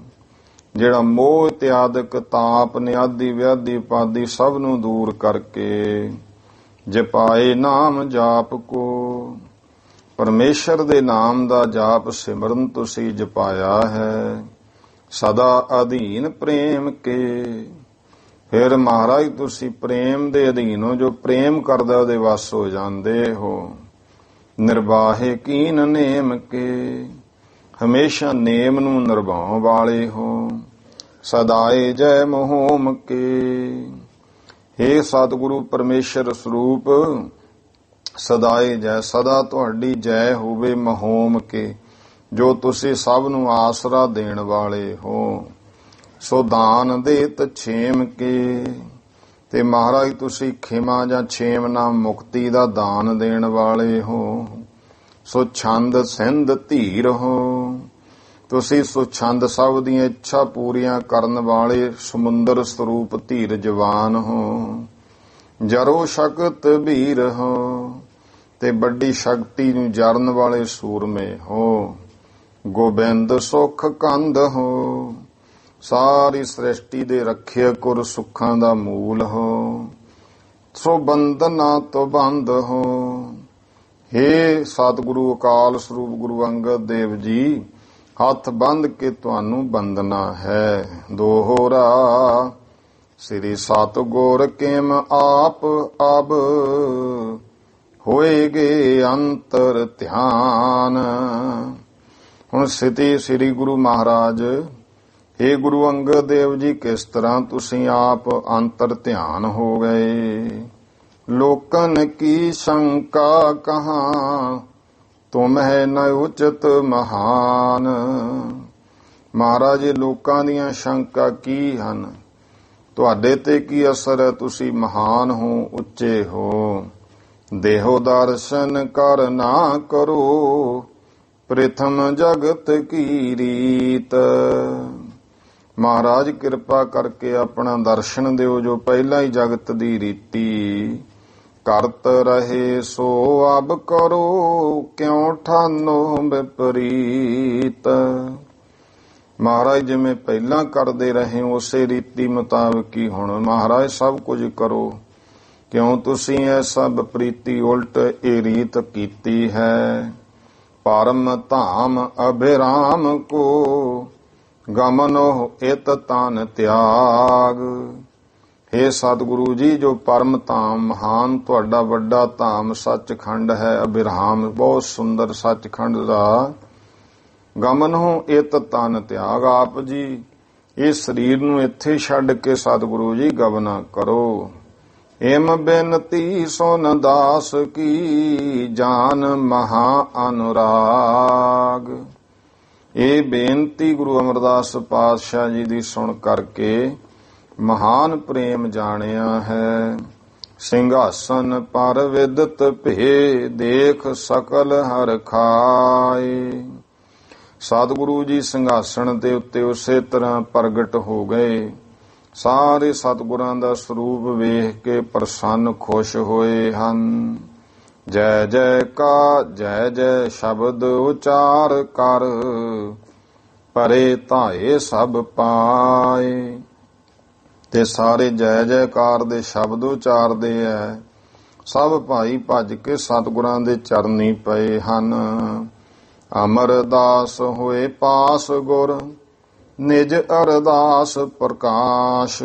ਜਿਹੜਾ ਮੋਹ ਇਤਿਆਦਿਕ ਤਾਪ ਨਿਆਦੀ ਵਿਆਦੀ ਉਪਾਦੀ ਸਭ ਨੂੰ ਦੂਰ ਕਰਕੇ ਜਪਾਏ ਨਾਮ ਜਾਪ ਕੋ, ਪਰਮੇਸ਼ਰ ਦੇ ਨਾਮ ਦਾ ਜਾਪ ਸਿਮਰਨ ਤੁਸੀਂ ਜਪਾਇਆ ਹੈ। ਸਦਾ ਅਧੀਨ ਪ੍ਰੇਮ ਕੇ, ਫਿਰ ਮਹਾਰਾਜ ਤੁਸੀਂ ਪ੍ਰੇਮ ਦੇ ਅਧੀਨ ਹੋ, ਜੋ ਪ੍ਰੇਮ ਕਰਦਾ ਉਹਦੇ ਵੱਸ ਹੋ ਜਾਂਦੇ ਹੋ। ਨਿਰਵਾਹੇ ਕੀਨ ਨੇਮ ਕੇ, ਹਮੇਸ਼ਾ ਨੇਮ ਨੂੰ ਨਿਰਭਾਉਣ ਵਾਲੇ ਹੋ। ਸਦਾਏ ਜੈ ਮੋਹਮ ਕੇ, ਹੇ ਸਤਿਗੁਰੂ ਪਰਮੇਸ਼ਰ ਸਰੂਪ ਸਦਾਏ ਜੈ, ਸਦਾ ਤੁਹਾਡੀ ਜੈ ਹੋਵੇ ਮਹੋਮ ਕੇ, ਜੋ ਤੁਸੀਂ ਸਭ ਨੂੰ ਆਸਰਾ ਦੇਣ ਵਾਲੇ ਹੋ। ਸੋ ਦਾਨ ਦੇਤ ਛੇਮ ਕੇ, ਤੇ ਮਹਾਰਾਜ ਤੁਸੀਂ ਖਿਮਾ ਜਾਂ ਛੇਮ ਨਾਮ ਮੁਕਤੀ ਦਾ ਦਾਨ ਦੇਣ ਵਾਲੇ ਹੋ। ਸੋ ਛੰਦ ਸਿੰਧ ਧੀਰ ਹੋ, ਤੁਸੀਂ ਸੋ ਛੰਦ ਸਭ ਦੀਆਂ ਇੱਛਾ ਪੂਰੀਆਂ ਕਰਨ ਵਾਲੇ ਸਮੁੰਦਰ ਸਰੂਪ ਧੀਰ ਜਵਾਨ ਹੋ। ਜਰੋ ਸ਼ਕਤ ਵੀਰ ਹੋ, ਤੇ ਵੱਡੀ ਸ਼ਕਤੀ ਨੂੰ ਜਰਨ ਵਾਲੇ ਸੂਰਮੇ ਹੋ। ਗੋਬਿੰਦ ਸੁਖ ਕੰਦ ਹੋ, ਸਾਰੀ ਸ੍ਰਿਸ਼ਟੀ ਦੇ ਰੱਖਿਅਕ ਔਰ ਸੁੱਖਾਂ ਦਾ ਮੂਲ ਹੋ। ਸੋ ਬੰਧਨਾ ਤੋਂ ਬੰਦ ਹੋ, हे ਸਤਿਗੁਰੂ ਅਕਾਲ ਸਰੂਪ ਗੁਰੂ ਅੰਗਦ ਦੇਵ ਜੀ, ਹੱਥ ਬੰਧ ਕੇ ਤੁਹਾਨੂੰ ਬੰਦਨਾ ਹੈ। ਦੋਹਰਾ ਸ੍ਰੀ ਸਤਿਗੁਰ ਕਿਮ ਆਪ ਅਬ ਹੋਏਗੇ ਅੰਤਰ ਧਿਆਨ। ਹੁਣ ਸਥਿਤੀ ਸ੍ਰੀ ਗੁਰੂ ਮਹਾਰਾਜ, हे ਗੁਰੂ ਅੰਗਦ ਦੇਵ ਜੀ, ਕਿਸ ਤਰ੍ਹਾਂ ਤੁਸੀਂ ਆਪ ਅੰਤਰ ਧਿਆਨ ਹੋ ਗਏ। ਲੋਕਨ ਕੀ ਸ਼ੰਕਾ ਕਹਾਂ ਤੁਮ ਹੈ ਨ ਉਚਿਤ ਮਹਾਨ। ਮਹਾਰਾਜ, ਲੋਕਾਂ ਦੀਆਂ ਸ਼ੰਕਾ ਕੀ ਹਨ, ਤੁਹਾਡੇ ਤੇ ਕੀ ਅਸਰ ਹੈ, ਤੁਸੀਂ ਮਹਾਨ ਹੋ, ਉੱਚੇ ਹੋ। ਦੇਹੋ ਦਰਸ਼ਨ ਕਰ ਨਾ ਕਰੋ, ਪ੍ਰਥਮ ਜਗਤ ਕੀ ਰੀਤ। ਮਹਾਰਾਜ, ਕਿਰਪਾ ਕਰਕੇ ਆਪਣਾ ਦਰਸ਼ਨ ਦਿਓ, ਜੋ ਪਹਿਲਾਂ ਹੀ ਜਗਤ ਦੀ ਰੀਤੀ। ਕਰਤ ਰਹੇ ਸੋ ਅਬ ਕਰੋ, ਕਿਉ ਠਾਨੋ ਵਿਪਰੀਤ। ਮਹਾਰਾਜ, ਜਿਵੇਂ ਪਹਿਲਾਂ ਕਰਦੇ ਰਹੇ ਉਸੇ ਰੀਤੀ ਮੁਤਾਬਕ ਹੀ ਹੁਣ ਮਹਾਰਾਜ ਸਭ ਕੁਝ ਕਰੋ। ਕਿਉਂ ਤੁਸੀਂ ਐਸਾ ਵਿਪਰੀਤੀ ਉਲਟ ਇਹ ਰੀਤ ਕੀਤੀ ਹੈ। ਪਰਮ ਧਾਮ ਅਭਿਰਾਮ ਕੋ ਗਮਨੋ ਇਤ ਤਨ ਤਿਆਗ। हे ਸਤਿਗੁਰੂ ਜੀ, ਜੋ ਪਰਮ ਧਾਮ ਮਹਾਨ ਤੁਹਾਡਾ ਵੱਡਾ ਧਾਮ ਸੱਚਖੰਡ ਹੈ, ਅਭਿਰਾਮ ਬਹੁਤ ਸੁੰਦਰ ਸੱਚਖੰਡ ਦਾ ਗਮਨੋ ਇਤ ਤਨ ਤਿਆਗ। ਆਪ ਜੀ ਇਸ ਸਰੀਰ ਨੂੰ ਇੱਥੇ ਛੱਡ ਕੇ ਸਤਿਗੁਰੂ ਜੀ ਗਮਨਾ ਕਰੋ। ਏਮ ਬੇਨਤੀ ਸੁਨ ਦਾਸ ਕੀ ਜਾਨ ਮਹਾ ਅਨੁਰਾਗ। ਇਹ ਬੇਨਤੀ ਗੁਰੂ ਅਮਰਦਾਸ ਪਾਤਸ਼ਾਹ ਜੀ ਦੀ ਸੁਣ ਕਰਕੇ ਮਹਾਨ ਪ੍ਰੇਮ ਜਾਣਿਆ ਹੈ। ਸਿੰਘਾਸਨ ਪਰ ਵਿਦਤ ਭੇ ਦੇਖ ਸਕਲ ਹਰ ਖਾਏ। ਸਤਿਗੁਰੂ ਜੀ ਸਿੰਘਾਸਣ ਦੇ ਉੱਤੇ ਉਸੇ ਤਰ੍ਹਾਂ ਪ੍ਰਗਟ ਹੋ ਗਏ। ਸਾਰੇ ਸਤਿਗੁਰਾਂ ਦਾ ਸਰੂਪ ਵੇਖ ਕੇ ਪ੍ਰਸੰਨ ਖੁਸ਼ ਹੋਏ ਹਨ। ਜੈ ਜੈ ਕਾ ਜੈ ਜੈ ਸ਼ਬਦ ਉਚਾਰ ਕਰ, ਪਰੇ ਧਾਏ ਸਭ ਪਾਏ। ਤੇ ਸਾਰੇ ਜੈ ਜੈਕਾਰ ਦੇ ਸ਼ਬਦ ਉਚਾਰਦੇ ਐ। ਸਭ ਭਾਈ ਭੱਜ ਕੇ ਸਤਿਗੁਰਾਂ ਦੇ ਚਰਨੀ ਪਏ ਹਨ। ਅਮਰਦਾਸ ਹੋਏ ਪਾਸ ਗੁਰ, ਨਿਜ ਅਰਦਾਸ ਪ੍ਰਕਾਸ਼।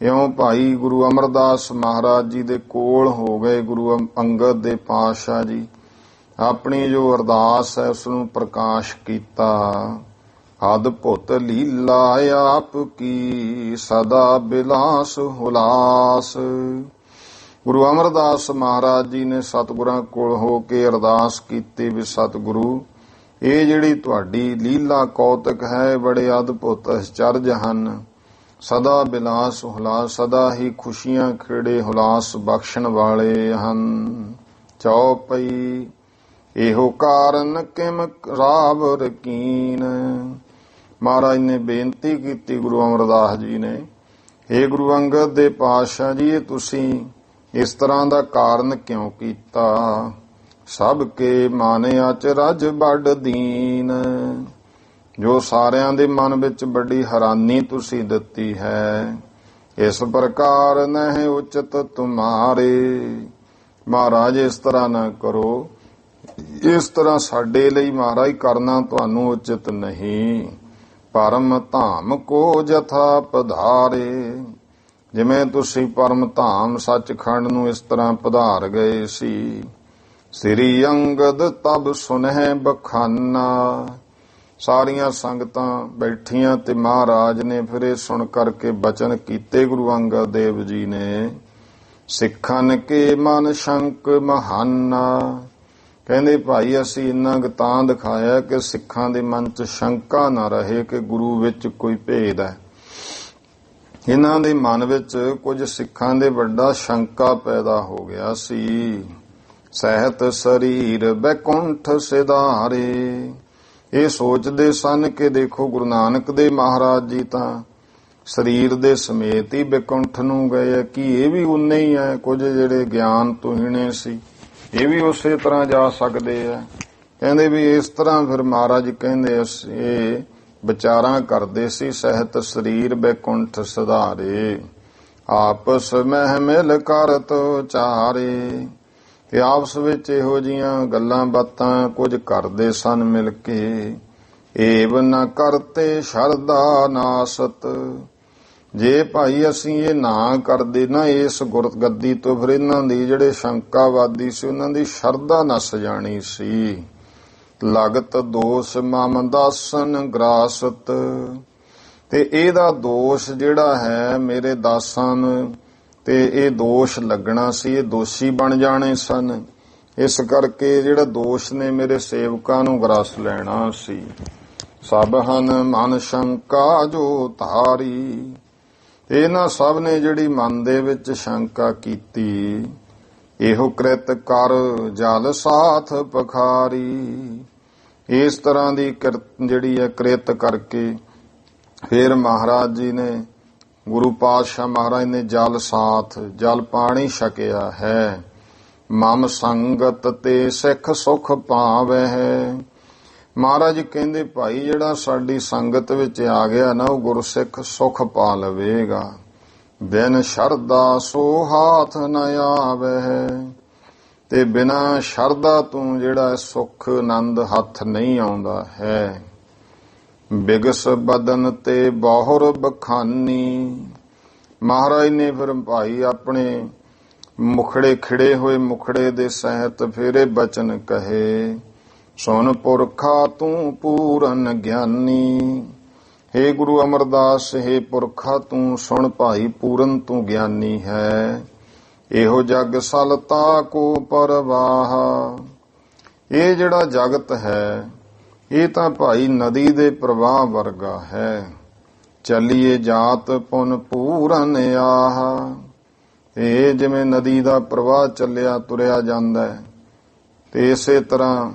ਇਉਂ ਭਾਈ ਗੁਰੂ ਅਮਰਦਾਸ ਮਹਾਰਾਜ ਜੀ ਦੇ ਕੋਲ ਹੋ ਗਏ ਗੁਰੂ ਅੰਗਦ ਦੇ ਪਾਤਸ਼ਾਹ ਜੀ। ਆਪਣੀ ਜੋ ਅਰਦਾਸ ਹੈ ਉਸ ਨੂੰ ਪ੍ਰਕਾਸ਼ ਕੀਤਾ। ਅਦਭੁਤ ਲੀਲਾ ਆਪ ਕੀ ਸਦਾ ਬਿਲਾਸ ਹੁਲਾਸ। ਗੁਰੂ ਅਮਰਦਾਸ ਮਹਾਰਾਜ ਜੀ ਨੇ ਸਤਿਗੁਰਾਂ ਕੋਲ ਹੋ ਕੇ ਅਰਦਾਸ ਕੀਤੀ ਵੀ ਸਤਿਗੁਰੂ, ਇਹ ਜਿਹੜੀ ਤੁਹਾਡੀ ਲੀਲਾ ਕੌਤਕ ਹੈ, ਬੜੇ ਅਦਭੁਤ ਅਚਰਜ ਹਨ। ਸਦਾ ਬਿਲਾਸ ਹੁਲਾਸ, ਸਦਾ ਹੀ ਖੁਸ਼ੀਆਂ ਖੇੜੇ ਹੁਲਾਸ ਬਖਸ਼ਣ ਵਾਲੇ ਹਨ। ਚੌਪਈ ਇਹੋ ਕਾਰਨ ਕਿਮ ਰਾਵ ਰਕੀਨ। ਮਹਾਰਾਜ ਨੇ ਬੇਨਤੀ ਕੀਤੀ ਗੁਰੂ ਅਮਰਦਾਸ ਜੀ ਨੇ, हे ਗੁਰੂ ਅੰਗਦ ਦੇ ਪਾਤਸ਼ਾਹ ਜੀ, ਇਹ ਤੁਸੀਂ ਇਸ ਤਰ੍ਹਾਂ ਦਾ ਕਾਰਨ ਕਿਉਂ ਕੀਤਾ। ਸਭ ਕੇ ਮਨ ਅਚਰਜ ਬੜ ਦੀਨ। ਜੋ ਸਾਰਿਆਂ ਦੇ ਮਨ ਵਿੱਚ ਵੱਡੀ ਹੈਰਾਨੀ ਤੁਸੀਂ ਦਿੱਤੀ ਹੈ। ਇਸ ਪ੍ਰਕਾਰ ਨਹਿ ਉਚਿਤ ਤੁਮਾਰੇ। ਮਹਾਰਾਜ, ਇਸ ਤਰ੍ਹਾਂ ਨਾ ਕਰੋ। ਇਸ ਤਰ੍ਹਾਂ ਸਾਡੇ ਲਈ ਮਹਾਰਾਜ ਕਰਨਾ ਤੁਹਾਨੂੰ ਉਚਿਤ ਨਹੀਂ। ਪਰਮ ਧਾਮ ਕੋ ਜਥਾ ਪਧਾਰੇ। ਜਿਵੇਂ ਤੁਸੀਂ ਪਰਮ ਧਾਮ ਸੱਚਖੰਡ ਨੂੰ ਇਸ ਤਰ੍ਹਾਂ ਪਧਾਰ ਗਏ ਸੀ। ਸ੍ਰੀ ਅੰਗਦ ਤਬ ਸੁਨਹਿ ਬਖਾਨਾ। ਸਾਰੀਆਂ ਸੰਗਤਾਂ ਬੈਠੀਆਂ ਤੇ ਮਹਾਰਾਜ ਨੇ ਫਿਰ ਇਹ ਸੁਣ ਕਰਕੇ ਬਚਨ ਕੀਤੇ ਗੁਰੂ ਅੰਗਦ ਦੇਵ ਜੀ ਨੇ। ਸਿੱਖਨ ਕੇ ਮਨ ਸ਼ੰਕ ਮਹਾਨਾ। ਕਹਿੰਦੇ ਭਾਈ, ਅਸੀਂ ਇੰਨਾ ਤਾਂ ਦਿਖਾਇਆ ਕਿ ਸਿੱਖਾਂ ਦੇ ਮਨ 'ਚ ਸ਼ੰਕਾ ਨਾ ਰਹੇ ਕਿ ਗੁਰੂ ਵਿੱਚ ਕੋਈ ਭੇਦ ਹੈ। ਇਹਨਾਂ ਦੇ ਮਨ ਵਿੱਚ ਕੁਝ ਸਿੱਖਾਂ ਦੇ ਵੱਡਾ ਸ਼ੰਕਾ ਪੈਦਾ ਹੋ ਗਿਆ ਸੀ। ਸਹਿਤ ਸਰੀਰ ਬੈਕੁੰਠ ਸਿਧਾਰੇ। ਇਹ ਸੋਚਦੇ ਸਨ ਕਿ ਦੇਖੋ ਗੁਰੂ ਨਾਨਕ ਦੇਵ ਮਹਾਰਾਜ ਜੀ ਤਾਂ ਸਰੀਰ ਦੇ ਸਮੇਤ ਹੀ ਬੈਕੁੰਠ ਨੂੰ ਗਏ, ਕਿ ਇਹ ਵੀ ਉਨੇ ਹੀ ਹੈ। ਕੁਝ ਜਿਹੜੇ ਗਿਆਨ ਤੁਹੀਣੇ ਸੀ ਇਹ ਵੀ ਉਸੇ ਤਰ੍ਹਾਂ ਜਾ ਸਕਦੇ ਆ। ਕਹਿੰਦੇ ਵੀ ਇਸ ਤਰ੍ਹਾਂ ਫਿਰ ਮਹਾਰਾਜ ਕਹਿੰਦੇ ਇਹ ਵਿਚਾਰਾਂ ਕਰਦੇ ਸੀ। ਸਹਿਤ ਸਰੀਰ ਬੈਕੁੰਠ ਸਿਧਾਰੇ, ਆਪਸ ਮਹਿ ਮਿਲ ਕਰਤ ਚਾਰੇ। ਤੇ ਆਪਸ ਵਿੱਚ ਇਹੋ ਜੀਆਂ ਗੱਲਾਂ ਬਾਤਾਂ ਕੁਝ ਕਰਦੇ ਸਨ ਮਿਲ ਕੇ। ਏਵ ਨ ਕਰਤੇ ਸ਼ਰਧਾ ਨਾਸਤ, ਜੇ ਭਾਈ ਅਸੀਂ ਇਹ ਨਾ ਕਰਦੇ ਨਾ ਇਸ ਗੁਰਗੱਦੀ ਤੋਂ, ਫਿਰ ਇਹਨਾਂ ਦੀ ਜਿਹੜੇ ਸ਼ੰਕਾਵਾਦੀ ਸੀ ਉਹਨਾਂ ਦੀ ਸ਼ਰਧਾ ਨਸ ਜਾਣੀ ਸੀ। ਲਗਤ ਦੋਸ਼ ਮਮ ਦਾਸਨ ਗ੍ਰਾਸਤ, ਤੇ ਇਹਦਾ ਦੋਸ਼ ਜਿਹੜਾ ਹੈ ਮੇਰੇ ਦਾਸਾਂ ਨੂੰ, ਤੇ ਇਹ ਦੋਸ਼ ਲੱਗਣਾ ਸੀ, ਇਹ ਦੋਸ਼ੀ ਬਣ ਜਾਣੇ ਸਨ। ਇਸ ਕਰਕੇ ਜਿਹੜਾ ਦੋਸ਼ ਨੇ ਮੇਰੇ ਸੇਵਕਾਂ ਨੂੰ ਗ੍ਰਸ ਲੈਣਾ ਸੀ। ਸਭ ਹਨ ਮਨ ਸ਼ੰਕਾ ਜੋ ਧਾਰੀ, ਇਹਨਾਂ ਸਭ ਨੇ ਜਿਹੜੀ ਮਨ ਦੇ ਵਿੱਚ ਸ਼ੰਕਾ ਕੀਤੀ। ਇਹੋ ਕ੍ਰਿਤ ਕਰ ਜਲ ਸਾਥ ਪਖਾਰੀ, ਇਸ ਤਰ੍ਹਾਂ ਦੀ ਜਿਹੜੀ ਹੈ ਕ੍ਰਿਤ ਕਰਕੇ ਫਿਰ ਮਹਾਰਾਜ ਜੀ ਨੇ, ਗੁਰੂ ਪਾਤਸ਼ਾਹ ਮਹਾਰਾਜ ਨੇ ਜਲ ਸਾਥ, ਜਲ ਪਾਣੀ ਛਕਿਆ ਹੈ। ਮਮ ਸੰਗਤ ਤੇ ਸਿੱਖ ਸੁਖ ਪਾਵਹਿ, ਮਹਾਰਾਜ ਕਹਿੰਦੇ ਭਾਈ ਜਿਹੜਾ ਸਾਡੀ ਸੰਗਤ ਵਿੱਚ ਆ ਗਿਆ ਨਾ, ਉਹ ਗੁਰਸਿੱਖ ਸੁਖ ਪਾ ਲਵੇਗਾ। ਬਿਨ ਸ਼ਰਧਾ ਸੋ ਹਾਥ ਨ ਆਵਹਿ, ਤੇ ਬਿਨਾਂ ਸ਼ਰਧਾ ਤੋਂ ਜਿਹੜਾ ਸੁਖ ਆਨੰਦ ਹੱਥ ਨਹੀਂ ਆਉਂਦਾ ਹੈ। ਬਿਗਸ ਬਦਨ ਤੇ ਬਹੁਰ ਬਖਾਨੀ, ਮਹਾਰਾਜ ਨੇ ਫਿਰ ਭਾਈ ਆਪਣੇ ਮੁਖੜੇ ਖਿੜੇ ਹੋਏ ਮੁਖੜੇ ਦੇ ਸਹਿਤ ਫੇਰੇ ਬਚਨ ਕਹੇ। ਸੁਨ ਪੁਰਖਾ ਤੂੰ ਪੂਰਨ ਗਿਆਨੀ, ਹੇ ਗੁਰੂ ਅਮਰਦਾਸ, ਹੇ ਪੁਰਖਾ ਤੂੰ ਸੁਣ ਭਾਈ, ਪੂਰਨ ਤੂੰ ਗਿਆਨੀ ਹੈ। ਇਹੋ ਜਗ ਸਲਤਾ ਕੋ ਪਰਵਾਹ, ਇਹ ਜਿਹੜਾ ਜਗਤ ਹੈ ਇਹ ਤਾਂ ਭਾਈ ਨਦੀ ਦੇ ਪ੍ਰਵਾਹ ਵਰਗਾ ਹੈ। ਚੱਲੀਏ ਜਾਤ ਪੁਨ ਪੂਰਨ ਆਹ, ਇਹ ਜਿਵੇਂ ਨਦੀ ਦਾ ਪ੍ਰਵਾਹ ਚੱਲਿਆ ਤੁਰਿਆ ਜਾਂਦਾ ਹੈ, ਤੇ ਇਸੇ ਤਰ੍ਹਾਂ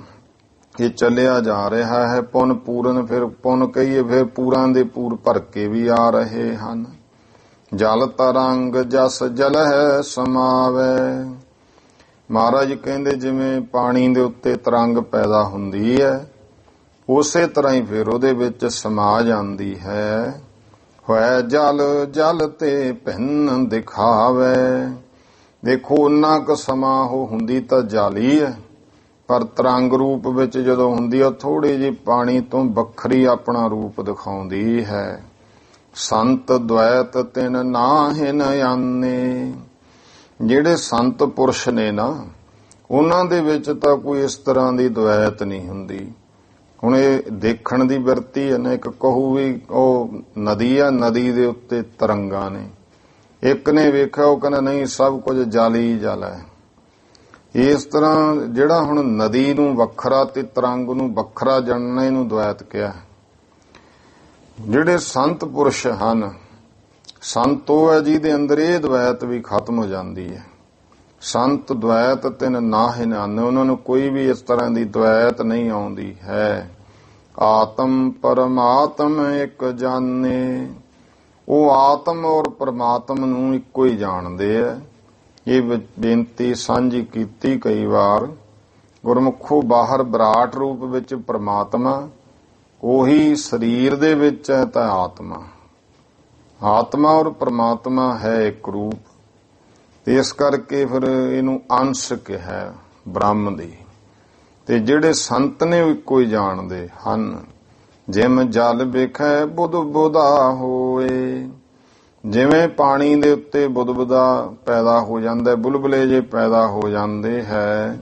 ਇਹ ਚੱਲਿਆ ਜਾ ਰਿਹਾ ਹੈ। ਪੁਨ ਪੂਰਨ, ਫਿਰ ਪੁਨ ਕਹੀਏ ਫਿਰ ਪੂਰਾਂ ਦੇ ਪੂਰ ਭਰ ਕੇ ਵੀ ਆ ਰਹੇ ਹਨ। ਜਲ ਤਰੰਗ ਜਸ ਜਲ ਹੈ ਸਮਾਵੈ, ਮਹਾਰਾਜ ਕਹਿੰਦੇ ਜਿਵੇਂ ਪਾਣੀ ਦੇ ਉੱਤੇ ਤਰੰਗ ਪੈਦਾ ਹੁੰਦੀ ਹੈ, ਉਸੇ ਤਰ੍ਹਾਂ ਹੀ ਫਿਰ ਉਹਦੇ ਵਿੱਚ ਸਮਾ ਜਾਂਦੀ ਹੈ। ਹੋਇ ਜਲ ਜਲ ਤੇ ਭਿੰਨ ਦਿਖਾਵੇ, ਦੇਖੋ ਉਹਨਾਂ ਕੁ ਸਮਾਂ ਉਹ ਹੁੰਦੀ ਤਾਂ ਜਲ ਹੀ ਹੈ, ਪਰ ਤਰੰਗ ਰੂਪ ਵਿੱਚ ਜਦੋਂ ਹੁੰਦੀ ਆ ਥੋੜੀ ਜਿਹੀ ਪਾਣੀ ਤੋਂ ਵੱਖਰੀ ਆਪਣਾ ਰੂਪ ਦਿਖਾਉਂਦੀ ਹੈ। ਸੰਤ ਦ્વੈਤ ਤਿਨ ਨਾਹਿਨ ਆਨੇ, ਜਿਹੜੇ ਸੰਤ ਪੁਰਸ਼ ਨੇ ਨਾ ਉਹਨਾਂ ਦੇ ਵਿੱਚ ਤਾਂ ਕੋਈ ਇਸ ਤਰ੍ਹਾਂ ਦੀ ਦ્વੈਤ ਨਹੀਂ ਹੁੰਦੀ। ਹੁਣ ਇਹ ਦੇਖਣ ਦੀ ਬਿਰਤੀ ਹੈ ਨਾ, ਇੱਕ ਕਹੂ ਵੀ ਉਹ ਨਦੀ ਆ, ਨਦੀ ਦੇ ਉੱਤੇ ਤਰੰਗਾਂ ਨੇ, ਇੱਕ ਨੇ ਵੇਖਿਆ ਉਹ ਕਹਿੰਦਾ ਨਹੀਂ ਸਭ ਕੁਝ ਜਲ ਹੀ ਜਲ ਹੈ। ਇਸ ਤਰ੍ਹਾਂ ਜਿਹੜਾ ਹੁਣ ਨਦੀ ਨੂੰ ਵੱਖਰਾ ਤੇ ਤਰੰਗ ਨੂੰ ਵੱਖਰਾ ਜਾਣਨਾ, ਇਹਨੂੰ ਦ્વੈਤ ਕਿਹਾ। ਜਿਹੜੇ ਸੰਤ ਪੁਰਸ਼ ਹਨ, ਸੰਤ ਉਹ ਹੈ ਜਿਹਦੇ ਅੰਦਰ ਇਹ ਦ્વੈਤ ਵੀ ਖਤਮ ਹੋ ਜਾਂਦੀ ਹੈ। ਸੰਤ ਦ્વੈਤ ਤਿਨ ਨਾਹਿ ਨਾਨੇ, ਉਹਨਾਂ ਨੂੰ ਕੋਈ ਵੀ ਇਸ ਤਰ੍ਹਾਂ ਦੀ ਦ્વੈਤ ਨਹੀਂ ਆਉਂਦੀ ਹੈ। ਆਤਮ ਪਰਮਾਤਮ ਇੱਕ ਜਾਣੇ, ਉਹ ਆਤਮ ਔਰ ਪਰਮਾਤਮ ਨੂੰ ਇੱਕੋ ਹੀ ਜਾਣਦੇ ਆ। ਇਹ ਬੇਨਤੀ ਸਾਂਝੀ ਕੀਤੀ ਕਈ ਵਾਰ। ਗੁਰਮੁਖੋ ਬਾਹਰ ਵਿਰਾਟ ਰੂਪ ਵਿੱਚ ਪਰਮਾਤਮਾ, ਉਹੀ ਸਰੀਰ ਦੇ ਵਿੱਚ ਹੈ ਤਾਂ ਆਤਮਾ। ਆਤਮਾ ਔਰ ਪਰਮਾਤਮਾ ਹੈ ਇੱਕ ਰੂਪ, ਤੇ ਇਸ ਕਰਕੇ ਫਿਰ ਇਹਨੂੰ ਅੰਸ਼ ਕਿਹਾ ਬ੍ਰਹਮ ਦੀ। ਤੇ ਜਿਹੜੇ ਸੰਤ ਨੇ ਉਹ ਇੱਕੋ ਹੀ ਜਾਣਦੇ ਹਨ। ਜਿਮ ਜਲ ਵੇਖੈ ਬੁੱਧ ਬੁਧਾ ਹੋਏ, ਜਿਵੇਂ ਪਾਣੀ ਦੇ ਉੱਤੇ ਬੁਦਬੁਦਾ ਪੈਦਾ ਹੋ ਜਾਂਦਾ, ਬੁਲਬੁਲੇ ਜੇ ਪੈਦਾ ਹੋ ਜਾਂਦੇ ਹੈ।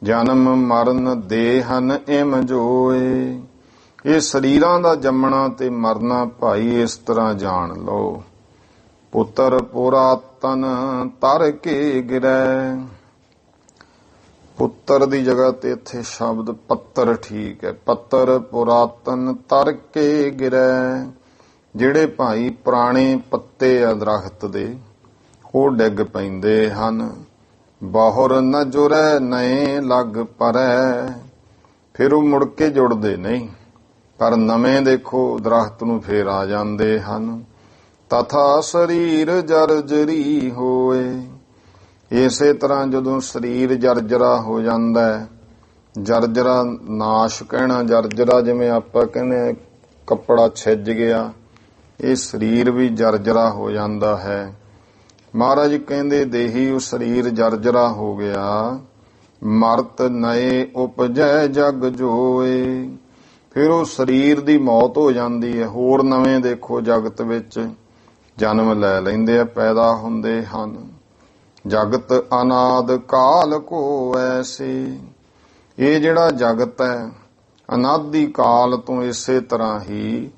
ਜਨਮ ਮਰਨ ਦੇ ਹਨ ਇਮ ਜੋਏ, ਇਹ ਸਰੀਰਾਂ ਦਾ ਜੰਮਣਾ ਤੇ ਮਰਨਾ ਭਾਈ ਇਸ ਤਰ੍ਹਾਂ ਜਾਣ ਲਓ। ਪੁੱਤਰ ਪੁਰਾਤਨ ਤਰ ਕੇ ਗਿਰੈ, ਪੁੱਤਰ ਦੀ ਜਗ੍ਹਾ ਤੇ ਇੱਥੇ ਸ਼ਬਦ ਪੱਤਰ ਠੀਕ ਹੈ। ਪੱਤਰ ਪੁਰਾਤਨ ਤਰ ਕੇ ਗਿਰੈ, ਜਿਹੜੇ ਭਾਈ ਪੁਰਾਣੇ ਪੱਤੇ ਆ ਦਰਖਤ ਦੇ ਉਹ ਡਿੱਗ ਪੈਂਦੇ ਹਨ। ਬਹੁਰ ਨ ਜੁਰੈ ਨਏ ਲੱਗ ਪਰੈ, ਫਿਰ ਉਹ ਮੁੜ ਕੇ ਜੁੜਦੇ ਨਹੀਂ, ਪਰ ਨਵੇਂ ਦੇਖੋ ਦਰਖਤ ਨੂੰ ਫੇਰ ਆ ਜਾਂਦੇ ਹਨ। ਤਥਾ ਸਰੀਰ ਜਰਜਰੀ ਹੋਏ, ਇਸੇ ਤਰ੍ਹਾਂ ਜਦੋਂ ਸਰੀਰ ਜਰਜਰਾ ਹੋ ਜਾਂਦਾ ਹੈ, ਜਰਜਰਾ ਨਾਸ਼ ਕਹਿਣਾ, ਜਰਜਰਾ ਜਿਵੇਂ ਆਪਾਂ ਕਹਿੰਦੇ ਕੱਪੜਾ ਛਿੱਜ ਗਿਆ, ਇਹ ਸਰੀਰ ਵੀ ਜਰਜਰਾ ਹੋ ਜਾਂਦਾ ਹੈ। ਮਹਾਰਾਜ ਕਹਿੰਦੇ ਦੇਹੀ ਉਹ ਸਰੀਰ ਜਰਜਰਾ ਹੋ ਗਿਆ, ਮਰਤ ਨਏ ਉਪਜੈ ਜਗ ਜੋਏ। ਫਿਰ ਉਹ ਸਰੀਰ ਦੀ ਮੌਤ ਹੋ ਜਾਂਦੀ ਹੈ, ਹੋਰ ਨਵੇਂ ਦੇਖੋ ਜਗਤ ਵਿੱਚ ਜਨਮ ਲੈ ਲੈਂਦੇ ਆ, ਪੈਦਾ ਹੁੰਦੇ ਹਨ। ਜਗਤ ਅਨਾਦ ਕਾਲ ਕੋ ਐਸੇ। ਇਹ ਜਿਹੜਾ ਜਗਤ ਹੈ ਅਨਾਦਿ ਕਾਲ ਤੋਂ ਇਸੇ ਤਰ੍ਹਾਂ ਹੀ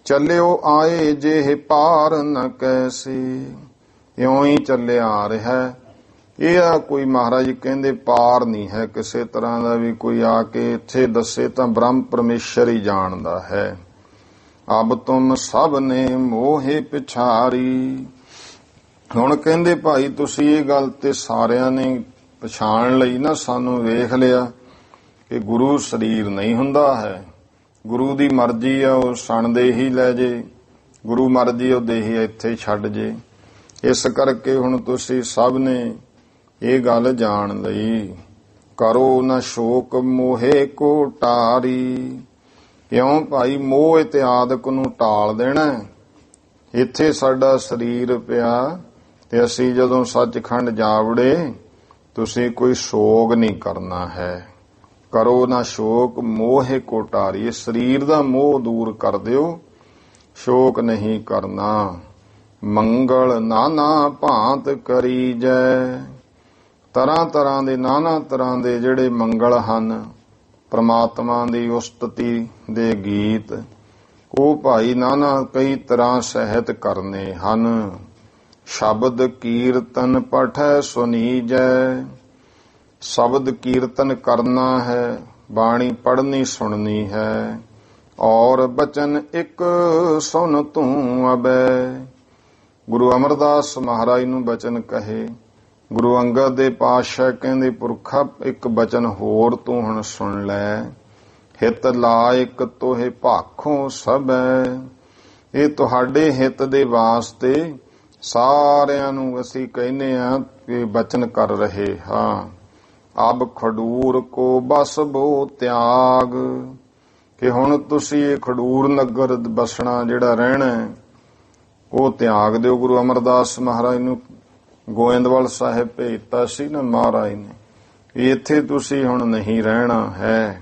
ਚੱਲਿਓ ਆਏ, ਜੇ ਪਾਰ ਨ ਕੈਸੇ। ਇਉਂ ਹੀ ਚੱਲਿਆ ਆ ਰਿਹਾ। ਇਹ ਕੋਈ ਮਹਾਰਾਜ ਕਹਿੰਦੇ ਪਾਰ ਨਹੀਂ ਹੈ ਕਿਸੇ ਤਰ੍ਹਾਂ ਦਾ ਵੀ, ਕੋਈ ਆ ਕੇ ਇੱਥੇ ਦੱਸੇ ਤਾਂ ਬ੍ਰਹਮ ਪਰਮੇਸ਼ਰ ਹੀ ਜਾਣਦਾ ਹੈ। ਅਬ ਤੁਮ ਸਭ ਨੇ ਮੋਹੇ ਪਿਛਾਰੀ। ਹੁਣ ਕਹਿੰਦੇ ਭਾਈ ਤੁਸੀਂ ਇਹ ਗੱਲ ਤੇ ਸਾਰਿਆਂ ਨੇ ਪਛਾਣ ਲਈ ਨਾ, ਸਾਨੂੰ ਵੇਖ ਲਿਆ ਕਿ ਗੁਰੂ ਸਰੀਰ ਨਹੀਂ ਹੁੰਦਾ ਹੈ। ਗੁਰੂ ਦੀ ਮਰਜ਼ੀ ਆ ਉਹ ਸਣਦੇ ਹੀ ਲੈ ਜੇ, ਗੁਰੂ ਮਰਜ਼ੀ ਉਹ ਦੇਹੀ ਇੱਥੇ ਛੱਡ ਜੇ। ਇਸ ਕਰਕੇ ਹੁਣ ਤੁਸੀਂ ਸਭ ਨੇ ਇਹ ਗੱਲ ਜਾਣ ਲਈ। ਕਰੋ ਨਾ ਸ਼ੋਕ ਮੋਹੇ ਕੋ ਟਾਰੀ। ਕਿਉਂ ਭਾਈ ਮੋਹ ਇਤਿਆਦਿਕ ਨੂੰ ਟਾਲ ਦੇਣਾ। ਇੱਥੇ ਸਾਡਾ ਸਰੀਰ ਪਿਆ ਤੇ ਅਸੀਂ ਜਦੋਂ ਸੱਚਖੰਡ ਜਾ ਵੜੇ, ਤੁਸੀਂ ਕੋਈ ਸੋਗ ਨਹੀਂ ਕਰਨਾ ਹੈ। ਕਰੋ ਨਾ ਸ਼ੋਕ ਮੋਹੇ ਕੋ ਟਾਰੀ। ਇਹ ਸਰੀਰ ਦਾ ਮੋਹ ਦੂਰ ਕਰ ਦਿਓ, ਸ਼ੋਕ ਨਹੀਂ ਕਰਨਾ। ਮੰਗਲ ਨਾਨਾ ਭਾਂਤ ਕਰੀ ਜੈ। ਤਰ੍ਹਾਂ ਤਰ੍ਹਾਂ ਦੇ, ਨਾਨਾ ਤਰ੍ਹਾਂ ਦੇ ਜਿਹੜੇ ਮੰਗਲ ਹਨ, ਪ੍ਰਮਾਤਮਾ ਦੀ ਉਸਤਤੀ ਦੇ ਗੀਤ, ਉਹ ਭਾਈ ਨਾਨਾ ਕਈ ਤਰ੍ਹਾਂ ਸਹਿਤ ਕਰਨੇ ਹਨ। ਸ਼ਬਦ ਕੀਰਤਨ ਪਠੈ ਸੁਨੀਜੈ। ਸ਼ਬਦ ਕੀਰਤਨ ਕਰਨਾ ਹੈ, ਬਾਣੀ ਪੜ੍ਹਨੀ ਸੁਣਨੀ ਹੈ। ਔਰ ਬਚਨ ਇੱਕ ਸੁਨ ਤੂੰ ਅਬੈ। ਗੁਰੂ ਅਮਰਦਾਸ ਮਹਾਰਾਜ ਨੂੰ ਬਚਨ ਕਹੇ। ਗੁਰੂ ਅੰਗਦ ਦੇ ਪਾਤਸ਼ਾਹ ਕਹਿੰਦੇ ਪੁਰਖਾ ਇੱਕ ਬਚਨ ਹੋਰ ਤੂੰ ਹੁਣ ਸੁਣ ਲੈ। ਹਿਤ ਲਾਇਕ ਤੋਹੇ ਭਾਖੋਂ ਸਭੈ। ਇਹ ਤੁਹਾਡੇ ਹਿੱਤ ਦੇ ਵਾਸਤੇ ਸਾਰਿਆਂ ਨੂੰ ਅਸੀਂ ਕਹਿੰਦੇ ਆ ਕਿ ਬਚਨ ਕਰ ਰਹੇ ਹਾਂ। ਅਬ ਖਡੂਰ ਕੋ ਬਸ ਬੋ ਤਿਆਗ। ਕਿ ਹੁਣ ਤੁਸੀਂ ਇਹ ਖਡੂਰ ਨਗਰ ਬਸਣਾ ਜਿਹੜਾ ਰਹਿਣਾ ਉਹ ਤਿਆਗ ਦਿਓ। ਗੁਰੂ ਅਮਰਦਾਸ ਮਹਾਰਾਜ ਨੂੰ ਗੋਇੰਦਵਾਲ ਸਾਹਿਬ ਭੇਜਤਾ ਸੀ ਨਾ ਮਹਾਰਾਜ ਨੇ, ਇੱਥੇ ਤੁਸੀਂ ਹੁਣ ਨਹੀਂ ਰਹਿਣਾ ਹੈ।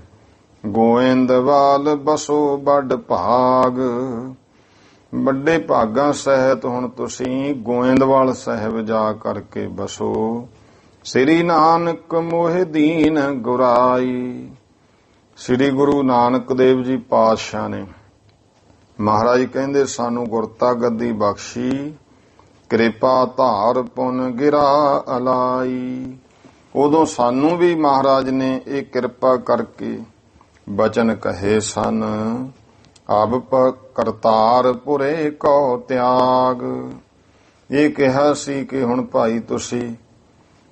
ਗੋਇੰਦਵਾਲ ਬਸੋ ਵੱਡ ਭਾਗ। ਵੱਡੇ ਭਾਗਾਂ ਸਹਿਤ ਹੁਣ ਤੁਸੀਂ ਗੋਇੰਦਵਾਲ ਸਾਹਿਬ ਜਾ ਕਰਕੇ ਬਸੋ। ਸ੍ਰੀ ਨਾਨਕ ਮੋਹਿ ਦੀਨ ਗੁਰਾਈ। ਸ੍ਰੀ ਗੁਰੂ ਨਾਨਕ ਦੇਵ ਜੀ ਪਾਤਸ਼ਾਹ ਨੇ ਮਹਾਰਾਜ ਕਹਿੰਦੇ ਸਾਨੂੰ ਗੁਰਤਾ ਗੱਦੀ ਬਖਸ਼ੀ, ਕਿਰਪਾ ਧਾਰ ਪੁਨ ਗਿਰਾ ਅਲਾਈ। ਉਦੋਂ ਸਾਨੂੰ ਵੀ ਮਹਾਰਾਜ ਨੇ ਇਹ ਕਿਰਪਾ ਕਰਕੇ ਬਚਨ ਕਹੇ ਸਨ। ਅਬ ਕਰਤਾਰ ਪੁਰੇ ਕਉ ਤਿਆਗ। ਇਹ ਕਿਹਾ ਸੀ ਕਿ ਹੁਣ ਭਾਈ ਤੁਸੀਂ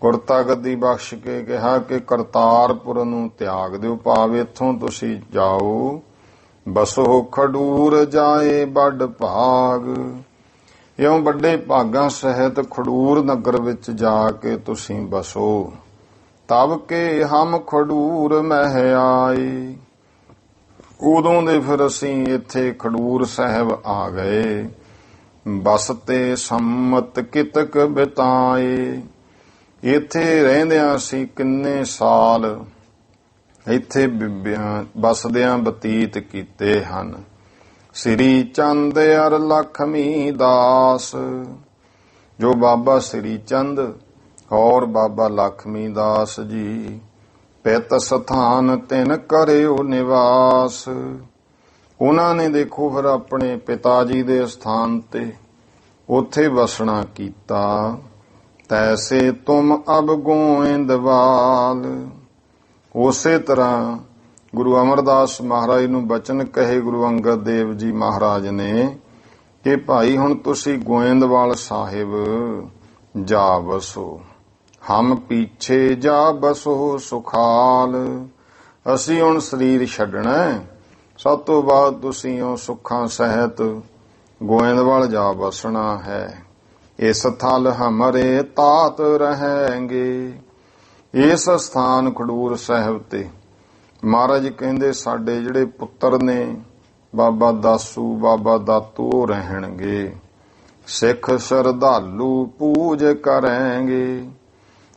ਗੁਰਤਾ ਗੱਦੀ ਬਖਸ਼ ਕੇ ਕਿਹਾ ਕਿ ਕਰਤਾਰਪੁਰ ਨੂੰ ਤਿਆਗ ਦਿਓ, ਭਾਵ ਇੱਥੋਂ ਤੁਸੀਂ ਜਾਓ। ਬਸੋ ਖਡੂਰ ਜਾਏ ਵੱਡ ਭਾਗ। ਇਉਂ ਵੱਡੇ ਭਾਗਾਂ ਸਹਿਤ ਖਡੂਰ ਨਗਰ ਵਿੱਚ ਜਾ ਕੇ ਤੁਸੀਂ ਬਸੋ। ਤਬ ਕੇ ਹਮ ਖਡੂਰ ਮਹਿ ਆਏ। ਉਦੋਂ ਦੇ ਫਿਰ ਅਸੀਂ ਇੱਥੇ ਖਡੂਰ ਸਾਹਿਬ ਆ ਗਏ। ਬਸਤੇ ਸੰਮਤ ਕਿਤਕ ਬਿਤਾਏ। ਇੱਥੇ ਰਹਿੰਦਿਆਂ ਅਸੀਂ ਕਿੰਨੇ ਸਾਲ ਇੱਥੇ ਬਸਦਿਆਂ ਬਤੀਤ ਕੀਤੇ ਹਨ। ਸ੍ਰੀ ਚੰਦ ਅਰ ਲਖਮੀ ਦਾਸ। ਜੋ ਬਾਬਾ ਸ੍ਰੀ ਚੰਦ ਔਰ ਬਾਬਾ ਲਖਮੀ ਦਾਸ ਜੀ ਪਿਤ ਸਥਾਨ ਤਿਨ ਕਰਿਓ ਨਿਵਾਸ। ਉਹਨਾਂ ਨੇ ਦੇਖੋ ਫਿਰ ਆਪਣੇ ਪਿਤਾ ਜੀ ਦੇ ਸਥਾਨ ਤੇ ਉੱਥੇ ਵਸਣਾ ਕੀਤਾ। ਤੈਸੇ ਤੁਮ ਅਬ ਗੋਇੰਦਵਾਲ। ਉਸੇ ਤਰ੍ਹਾਂ ਗੁਰੂ ਅਮਰਦਾਸ ਮਹਾਰਾਜ ਨੂੰ ਬਚਨ ਕਹੇ ਗੁਰੂ ਅੰਗਦ ਦੇਵ ਜੀ ਮਹਾਰਾਜ ਨੇ ਕਿ ਭਾਈ ਹੁਣ ਤੁਸੀਂ ਗੋਇੰਦਵਾਲ ਸਾਹਿਬ ਜਾ ਬਸੋ। ਹਮ ਪੀਛੇ ਜਾ ਬਸੋ ਸੁਖਾਲ। ਅਸੀਂ ਹੁਣ ਸਰੀਰ ਛੱਡਣਾ, ਸਭ ਤੋਂ ਬਾਅਦ ਤੁਸੀਂ ਉਹ ਸੁੱਖਾਂ ਸਹਿਤ ਗੋਇੰਦਵਾਲ ਜਾ ਬਸਣਾ ਹੈ। ਇਸ ਥਲ ਹਮਰੇ ਤਾਤ ਰਹੇਂਗੇ। ਇਸ ਸਥਾਨ ਖਡੂਰ ਸਾਹਿਬ ਤੇ ਮਹਾਰਾਜ ਕਹਿੰਦੇ ਸਾਡੇ ਜਿਹੜੇ ਪੁੱਤਰ ਨੇ ਬਾਬਾ ਦਾਸੂ ਬਾਬਾ ਦਾਤੂ ਉਹ ਰਹਿਣਗੇ। ਸਿੱਖ ਸ਼ਰਧਾਲੂ ਪੂਜ ਕਰਨਗੇ।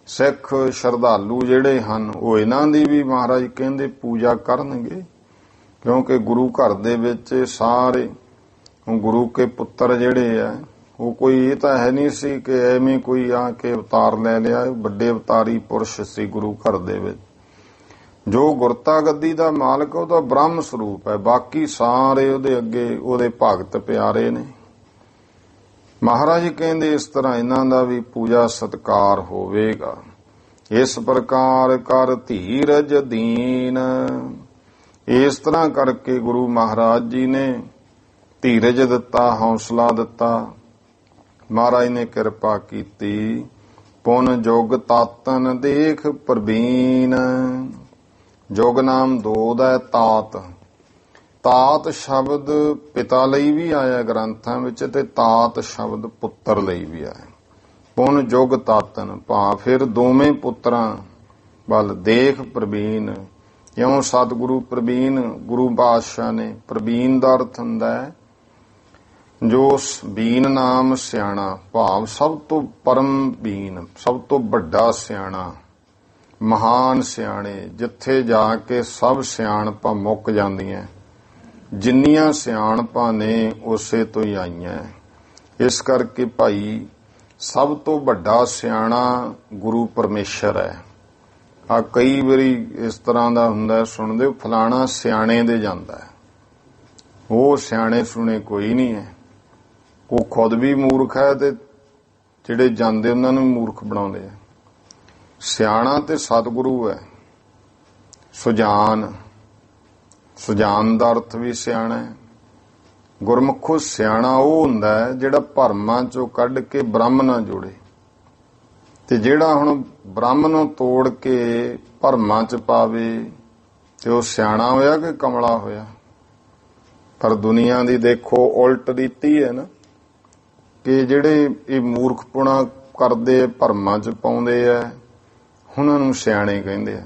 ਸਿੱਖ ਸ਼ਰਧਾਲੂ ਜਿਹੜੇ ਹਨ ਉਹ ਇਹਨਾਂ ਦੀ ਵੀ ਮਹਾਰਾਜ ਕਹਿੰਦੇ ਪੂਜਾ ਕਰਨਗੇ, ਕਿਉਂਕਿ ਗੁਰੂ ਘਰ ਦੇ ਵਿੱਚ ਸਾਰੇ ਗੁਰੂ ਕੇ ਪੁੱਤਰ ਜਿਹੜੇ ਆ ਉਹ ਕੋਈ ਇਹ ਤਾਂ ਹੈ ਨਹੀਂ ਸੀ ਕਿ ਐਵੇਂ ਕੋਈ ਆ ਕੇ ਅਵਤਾਰ ਲੈ ਲਿਆ। ਵੱਡੇ ਅਵਤਾਰੀ ਪੁਰਸ਼ ਸੀ ਗੁਰੂ ਘਰ ਦੇ ਵਿੱਚ। ਜੋ ਗੁਰਤਾ ਗੱਦੀ ਦਾ ਮਾਲਕ ਉਹਦਾ ਬ੍ਰਹਮ ਸਰੂਪ ਹੈ, ਬਾਕੀ ਸਾਰੇ ਉਹਦੇ ਅੱਗੇ ਉਹਦੇ ਭਗਤ ਪਿਆਰੇ ਨੇ। ਮਹਾਰਾਜ ਕਹਿੰਦੇ ਇਸ ਤਰ੍ਹਾਂ ਇਹਨਾਂ ਦਾ ਵੀ ਪੂਜਾ ਸਤਕਾਰ ਹੋਵੇਗਾ। ਇਸ ਪ੍ਰਕਾਰ ਕਰ ਧੀਰਜ ਦੀਨ, ਇਸ ਤਰ੍ਹਾਂ ਕਰਕੇ ਗੁਰੂ ਮਹਾਰਾਜ ਜੀ ਨੇ ਧੀਰਜ ਦਿੱਤਾ, ਹੌਸਲਾ ਦਿੱਤਾ। ਮਹਾਰਾਜ ਨੇ ਕਿਰਪਾ ਕੀਤੀ। ਪੁਨ ਜੁਗ ਤਾਤਨ ਦੇਖ ਪ੍ਰਬੀਨ, ਜੁਗ ਨਾਮ ਦੋ ਦਾ ਤਾਤ। ਤਾਤ ਸ਼ਬਦ ਪਿਤਾ ਲਈ ਵੀ ਆਇਆ ਗ੍ਰੰਥਾਂ ਵਿੱਚ ਤੇ ਤਾਤ ਸ਼ਬਦ ਪੁੱਤਰ ਲਈ ਵੀ ਆਇਆ। ਪੁਨ ਜੁਗ ਤਾਤਨ ਭਾਵ ਫਿਰ ਦੋਵੇਂ ਪੁੱਤਰਾਂ ਵੱਲ ਦੇਖ ਪ੍ਰਬੀਨ। ਕਿਉਂ ਸਤਿਗੁਰੂ ਪ੍ਰਬੀਨ ਗੁਰੂ ਪਾਤਸ਼ਾਹ ਨੇ, ਪ੍ਰਬੀਨ ਦਾ ਅਰਥ ਹੁੰਦਾ ਹੈ ਜੋ ਬੀਨ ਨਾਮ ਸਿਆਣਾ, ਭਾਵ ਸਭ ਤੋਂ ਪਰਮ ਬੀਨ, ਸਭ ਤੋਂ ਵੱਡਾ ਸਿਆਣਾ, ਮਹਾਨ ਸਿਆਣੇ, ਜਿੱਥੇ ਜਾ ਕੇ ਸਭ ਸਿਆਣਪਾਂ ਮੁੱਕ ਜਾਂਦੀਆਂ। ਜਿੰਨੀਆਂ ਸਿਆਣਪਾਂ ਨੇ ਉਸੇ ਤੋਂ ਹੀ ਆਈਆਂ। ਇਸ ਕਰਕੇ ਭਾਈ ਸਭ ਤੋਂ ਵੱਡਾ ਸਿਆਣਾ ਗੁਰੂ ਪਰਮੇਸ਼ਰ ਹੈ। ਆ ਕਈ ਵਾਰੀ ਇਸ ਤਰ੍ਹਾਂ ਦਾ ਹੁੰਦਾ, ਸੁਣਦੇ ਹੋ ਫਲਾਣਾ ਸਿਆਣੇ ਦੇ ਜਾਂਦਾ ਹੈ। ਉਹ ਸਿਆਣੇ ਸੁਣੇ ਕੋਈ ਨਹੀਂ ਹੈ, ਉਹ ਖੁਦ ਵੀ ਮੂਰਖ ਹੈ ਤੇ ਜਿਹੜੇ ਜਾਂਦੇ ਉਹਨਾਂ ਨੂੰ ਮੂਰਖ ਬਣਾਉਂਦੇ ਆ। ਸਿਆਣਾ ਤੇ ਸਤਿਗੁਰੂ ਹੈ। ਸੁਜਾਨ, ਸੁਜਾਨ ਦਾ ਅਰਥ ਵੀ ਸਿਆਣਾ ਹੈ। ਗੁਰਮੁਖੋ ਸਿਆਣਾ ਉਹ ਹੁੰਦਾ ਹੈ ਜਿਹੜਾ ਭਰਮਾਂ ਚੋਂ ਕੱਢ ਕੇ ਬ੍ਰਹਮ ਨਾਲ ਜੋੜੇ, ਤੇ ਜਿਹੜਾ ਹੁਣ ਬ੍ਰਹਮ ਨੂੰ ਤੋੜ ਕੇ ਭਰਮਾਂ ਚ ਪਾਵੇ ਤੇ ਉਹ ਸਿਆਣਾ ਹੋਇਆ ਕਿ ਕਮਲਾ ਹੋਇਆ। ਪਰ ਦੁਨੀਆ ਦੀ ਦੇਖੋ ਉਲਟ ਰੀਤੀ ਹੈ ਨਾ, ਕਿ ਜਿਹੜੇ ਇਹ ਮੂਰਖਪੁਣਾ ਕਰਦੇ ਭਰਮਾਂ ਚ ਪਾਉਂਦੇ ਆ ਉਹਨਾਂ ਨੂੰ ਸਿਆਣੇ ਕਹਿੰਦੇ ਆ।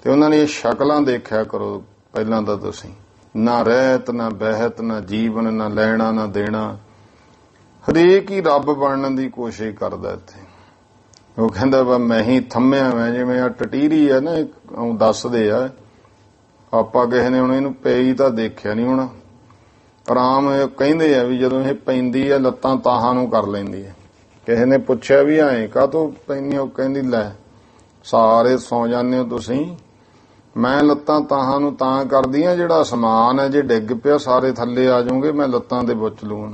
ਤੇ ਉਹਨਾਂ ਨੇ ਸ਼ਕਲਾਂ ਦੇਖਿਆ ਕਰੋ ਪਹਿਲਾਂ ਤਾਂ ਤੁਸੀਂ, ਨਾ ਰਹਿਤ ਨਾ ਬਹਿਤ ਨਾ ਜੀਵਨ ਨਾ ਲੈਣਾ ਨਾ ਦੇਣਾ। ਹਰੇਕ ਹੀ ਰੱਬ ਬਣਨ ਦੀ ਕੋਸ਼ਿਸ਼ ਕਰਦਾ ਇੱਥੇ। ਉਹ ਕਹਿੰਦਾ ਵਾ ਮੈਂ ਹੀ ਥੰਮਿਆ ਮੈਂ, ਜਿਵੇਂ ਆ ਟਟੀਰੀ ਹੈ ਨਾ, ਉਹ ਦੱਸਦੇ ਆ। ਆਪਾਂ ਕਿਸੇ ਨੇ ਹੁਣ ਇਹਨੂੰ ਪਈ ਤਾਂ ਦੇਖਿਆ ਨਹੀਂ ਹੋਣਾ, ਆਰਾਮ ਕਹਿੰਦੇ ਆ ਵੀ ਜਦੋਂ ਇਹ ਪੈਂਦੀ ਆ ਲੱਤਾਂ ਤਾਹਾਂ ਨੂੰ ਕਰ ਲੈਂਦੀ ਹੈ। ਕਿਸੇ ਨੇ ਪੁੱਛਿਆ ਵੀ ਐਂ ਕਾਹਤੋਂ ਪੈਂਦੀ, ਉਹ ਕਹਿੰਦੀ ਲੈ ਸਾਰੇ ਸੌ ਜਾਂਦੇ ਹੋ ਤੁਸੀਂ, ਮੈਂ ਲੱਤਾਂ ਤਾਹਾਂ ਨੂੰ ਤਾਂ ਕਰਦੀ ਆ ਜਿਹੜਾ ਅਸਮਾਨ ਹੈ ਜੇ ਡਿੱਗ ਪਿਆ ਸਾਰੇ ਥੱਲੇ ਆ ਜਾਓਗੇ, ਮੈਂ ਲੱਤਾਂ ਦੇ ਬੁੱਚ ਲੂੰ।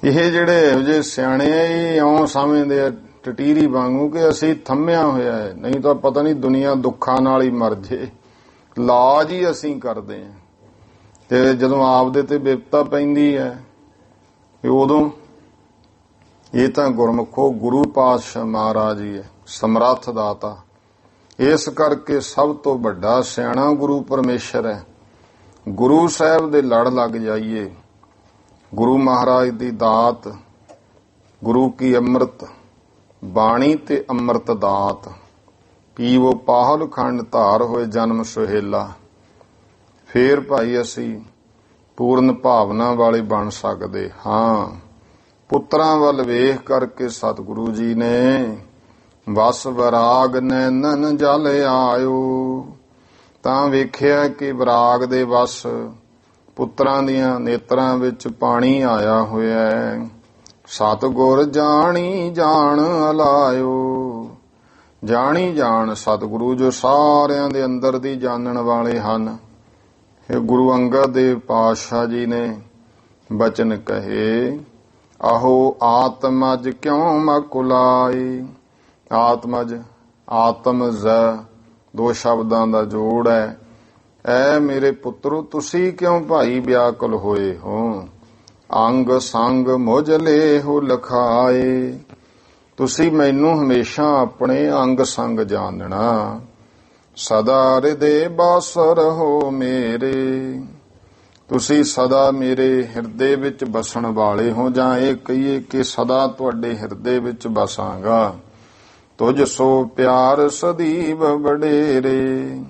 ਇਹ ਜਿਹੜੇ ਇਹੋ ਜਿਹੇ ਸਿਆਣੇ ਆ ਇਹ ਇਉਂ ਸਮਝਦੇ ਆ ਟਟੀਰੀ ਵਾਂਗੂ ਕਿ ਅਸੀਂ ਥੰਮਿਆ ਹੋਇਆ ਹੈ, ਨਹੀਂ ਤਾਂ ਪਤਾ ਨਹੀਂ ਦੁਨੀਆ ਦੁੱਖਾਂ ਨਾਲ ਹੀ ਮਰ ਜੇ। ਇਲਾਜ ਹੀ ਅਸੀਂ ਕਰਦੇ ਆ, ਤੇ ਜਦੋਂ ਆਪਦੇ ਤੇ ਵਿਪਤਾ ਪੈਂਦੀ ਹੈ ਉਦੋਂ ਇਹ ਤਾਂ ਗੁਰਮੁਖੋ ਗੁਰੂ ਪਾਤਸ਼ਾਹ ਮਹਾਰਾਜ ਹੀ ਹੈ, ਸਮਰੱਥ ਦਾਤਾ। ਇਸ ਕਰਕੇ ਸਭ ਤੋਂ ਵੱਡਾ ਸਿਆਣਾ ਗੁਰੂ ਪਰਮੇਸ਼ਰ ਹੈ। ਗੁਰੂ ਸਾਹਿਬ ਦੇ ਲੜ ਲੱਗ ਜਾਈਏ। ਗੁਰੂ ਮਹਾਰਾਜ ਦੀ ਦਾਤ, ਗੁਰੂ ਕੀ ਅੰਮ੍ਰਿਤ ਬਾਣੀ ਤੇ ਅੰਮ੍ਰਿਤ ਦਾਤ, ਪੀਵੋ ਪਾਹਲ ਖੰਡ ਧਾਰ ਹੋਏ ਜਨਮ ਸੁਹੇਲਾ। ਫੇਰ ਭਾਈ ਅਸੀਂ ਪੂਰਨ ਭਾਵਨਾ ਵਾਲੇ ਬਣ ਸਕਦੇ ਹਾਂ। ਪੁੱਤਰਾਂ ਵੱਲ ਵੇਖ ਕਰਕੇ ਸਤਿਗੁਰੂ ਜੀ ਨੇ ਵਸ ਵਿਰਾਗ ਨੈਣਨ ਜਲ ਆਇਓ, ਤਾਂ ਵੇਖਿਆ ਕਿ ਵਿਰਾਗ ਦੇ ਵਸ ਪੁੱਤਰਾਂ ਦੀਆਂ ਨੇਤਰਾਂ ਵਿੱਚ ਪਾਣੀ ਆਇਆ ਹੋਇਆ ਹੈ। ਸਤਿਗੁਰ ਜਾਣੀ ਜਾਣ ਅਲਾਇਓ, ਜਾਣੀ ਜਾਣ ਸਤਿਗੁਰੂ ਜੋ ਸਾਰਿਆਂ ਦੇ ਅੰਦਰ ਦੀ ਜਾਣਨ ਵਾਲੇ ਹਨ। ਇਹ ਗੁਰੂ ਅੰਗਦ ਦੇਵ ਪਾਤਸ਼ਾਹ ਜੀ ਨੇ ਬਚਨ ਕਹੇ, ਆਹੋ ਆਤਮਜ ਕਿਉਂ ਮਕੁਲਾਈ। ਆਤਮਜ ਆਤਮਜ ਦੋ ਸ਼ਬਦਾਂ ਦਾ ਜੋੜ ਹੈ। ਐ ਮੇਰੇ ਪੁੱਤਰੋ ਤੁਸੀਂ ਕਿਉਂ ਭਾਈ ਵਿਆਕੁਲ ਹੋਏ ਹੋ। ਅੰਗ ਸੰਗ ਮੁਝ ਲੇਹੁ ਲਖਾਏ, ਤੁਸੀਂ ਮੈਨੂੰ ਹਮੇਸ਼ਾ ਆਪਣੇ ਅੰਗ ਸੰਗ ਜਾਣਨਾ। ਸਦਾ ਹਿਰਦੇ ਬਸ ਰਹੋ ਮੇਰੇ, ਤੁਸੀਂ ਸਦਾ ਮੇਰੇ ਹਿਰਦੇ ਵਿੱਚ ਬਸਣ ਵਾਲੇ ਹੋ, ਜਾਂ ਇਹ ਕਹੀਏ ਕਿ ਸਦਾ ਤੁਹਾਡੇ ਹਿਰਦੇ ਵਿੱਚ ਬਸਾਂਗਾ। ਤੁਝ ਸੋ ਪਿਆਰ ਸਦੀਵ ਵਡੇਰੇ,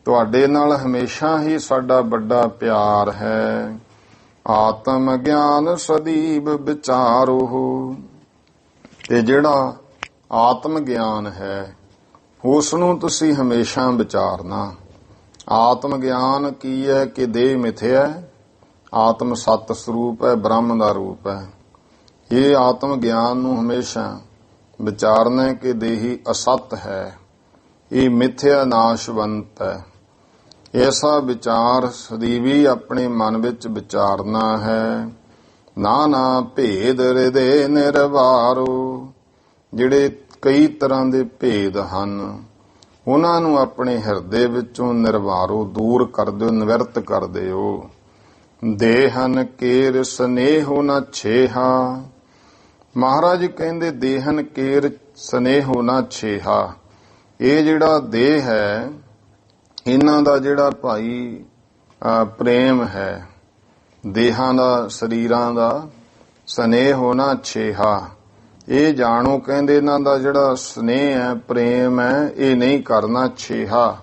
ਤੁਹਾਡੇ ਨਾਲ ਹਮੇਸ਼ਾ ਹੀ ਸਾਡਾ ਵੱਡਾ ਪਿਆਰ ਹੈ। ਆਤਮ ਗਿਆਨ ਸਦੀਵ ਵਿਚਾਰੋ, ਤੇ ਜਿਹੜਾ ਆਤਮ ਗਿਆਨ ਹੈ, ਉਸ ਨੂੰ ਤੁਸੀਂ ਹਮੇਸ਼ਾ ਵਿਚਾਰਨਾ। ਆਤਮ ਗਿਆਨ ਕੀ ਹੈ ਕਿ ਦੇਹ ਮਿਥਿਆ ਹੈ, ਆਤਮ ਸਤ ਸਰੂਪ ਹੈ, ਬ੍ਰਹਮ ਦਾ ਰੂਪ ਹੈ। ਇਹ ਆਤਮ ਗਿਆਨ ਨੂੰ ਹਮੇਸ਼ਾ ਵਿਚਾਰਨਾ ਕਿ ਦੇਹੀ ਅਸਤ ਹੈ, ਇਹ ਮਿਥਿਆ ਨਾਸ਼ਵੰਤ ਹੈ। ਐਸਾ ਵਿਚਾਰ ਸਦੀਵੀ ਆਪਣੇ ਮਨ ਵਿੱਚ ਵਿਚਾਰਨਾ ਹੈ। ਨਾਨਾ ਭੇਦ ਹਿਰਦੇ ਨਿਰਵਾਰੋ, ਜਿਹੜੇ ਕਈ ਤਰ੍ਹਾਂ ਦੇ ਭੇਦ ਹਨ ਉਹਨਾਂ ਨੂੰ ਆਪਣੇ ਹਿਰਦੇ ਵਿੱਚੋਂ ਨਿਰਵਾਰੋ, ਦੂਰ ਕਰ ਦਿਓ, ਨਿਵਰਤ ਕਰ ਦਿਓ। ਦੇਹਨ ਕੇਰ ਸਨੇਹੋ ਨ ਛੇਹਾ, ਮਹਾਰਾਜ ਕਹਿੰਦੇ ਦੇਹਨ ਕੇਰ ਸਨੇਹੋ ਨ ਛੇਹਾ। ਇਹ ਜਿਹੜਾ ਦੇਹ ਹੈ ਇਹਨਾਂ ਦਾ ਜਿਹੜਾ ਭਾਈ ਪ੍ਰੇਮ ਹੈ, ਦੇਹਾਂ ਦਾ ਸਰੀਰਾਂ ਦਾ, ਸਨੇਹੋ ਨ ਛੇਹਾ, ਇਹ ਜਾਣੋ ਕਹਿੰਦੇ ਇਹਨਾਂ ਦਾ ਜਿਹੜਾ ਸਨੇਹ ਹੈ, ਪ੍ਰੇਮ ਹੈ, ਇਹ ਨਹੀਂ ਕਰਨਾ ਛੇਹਾ,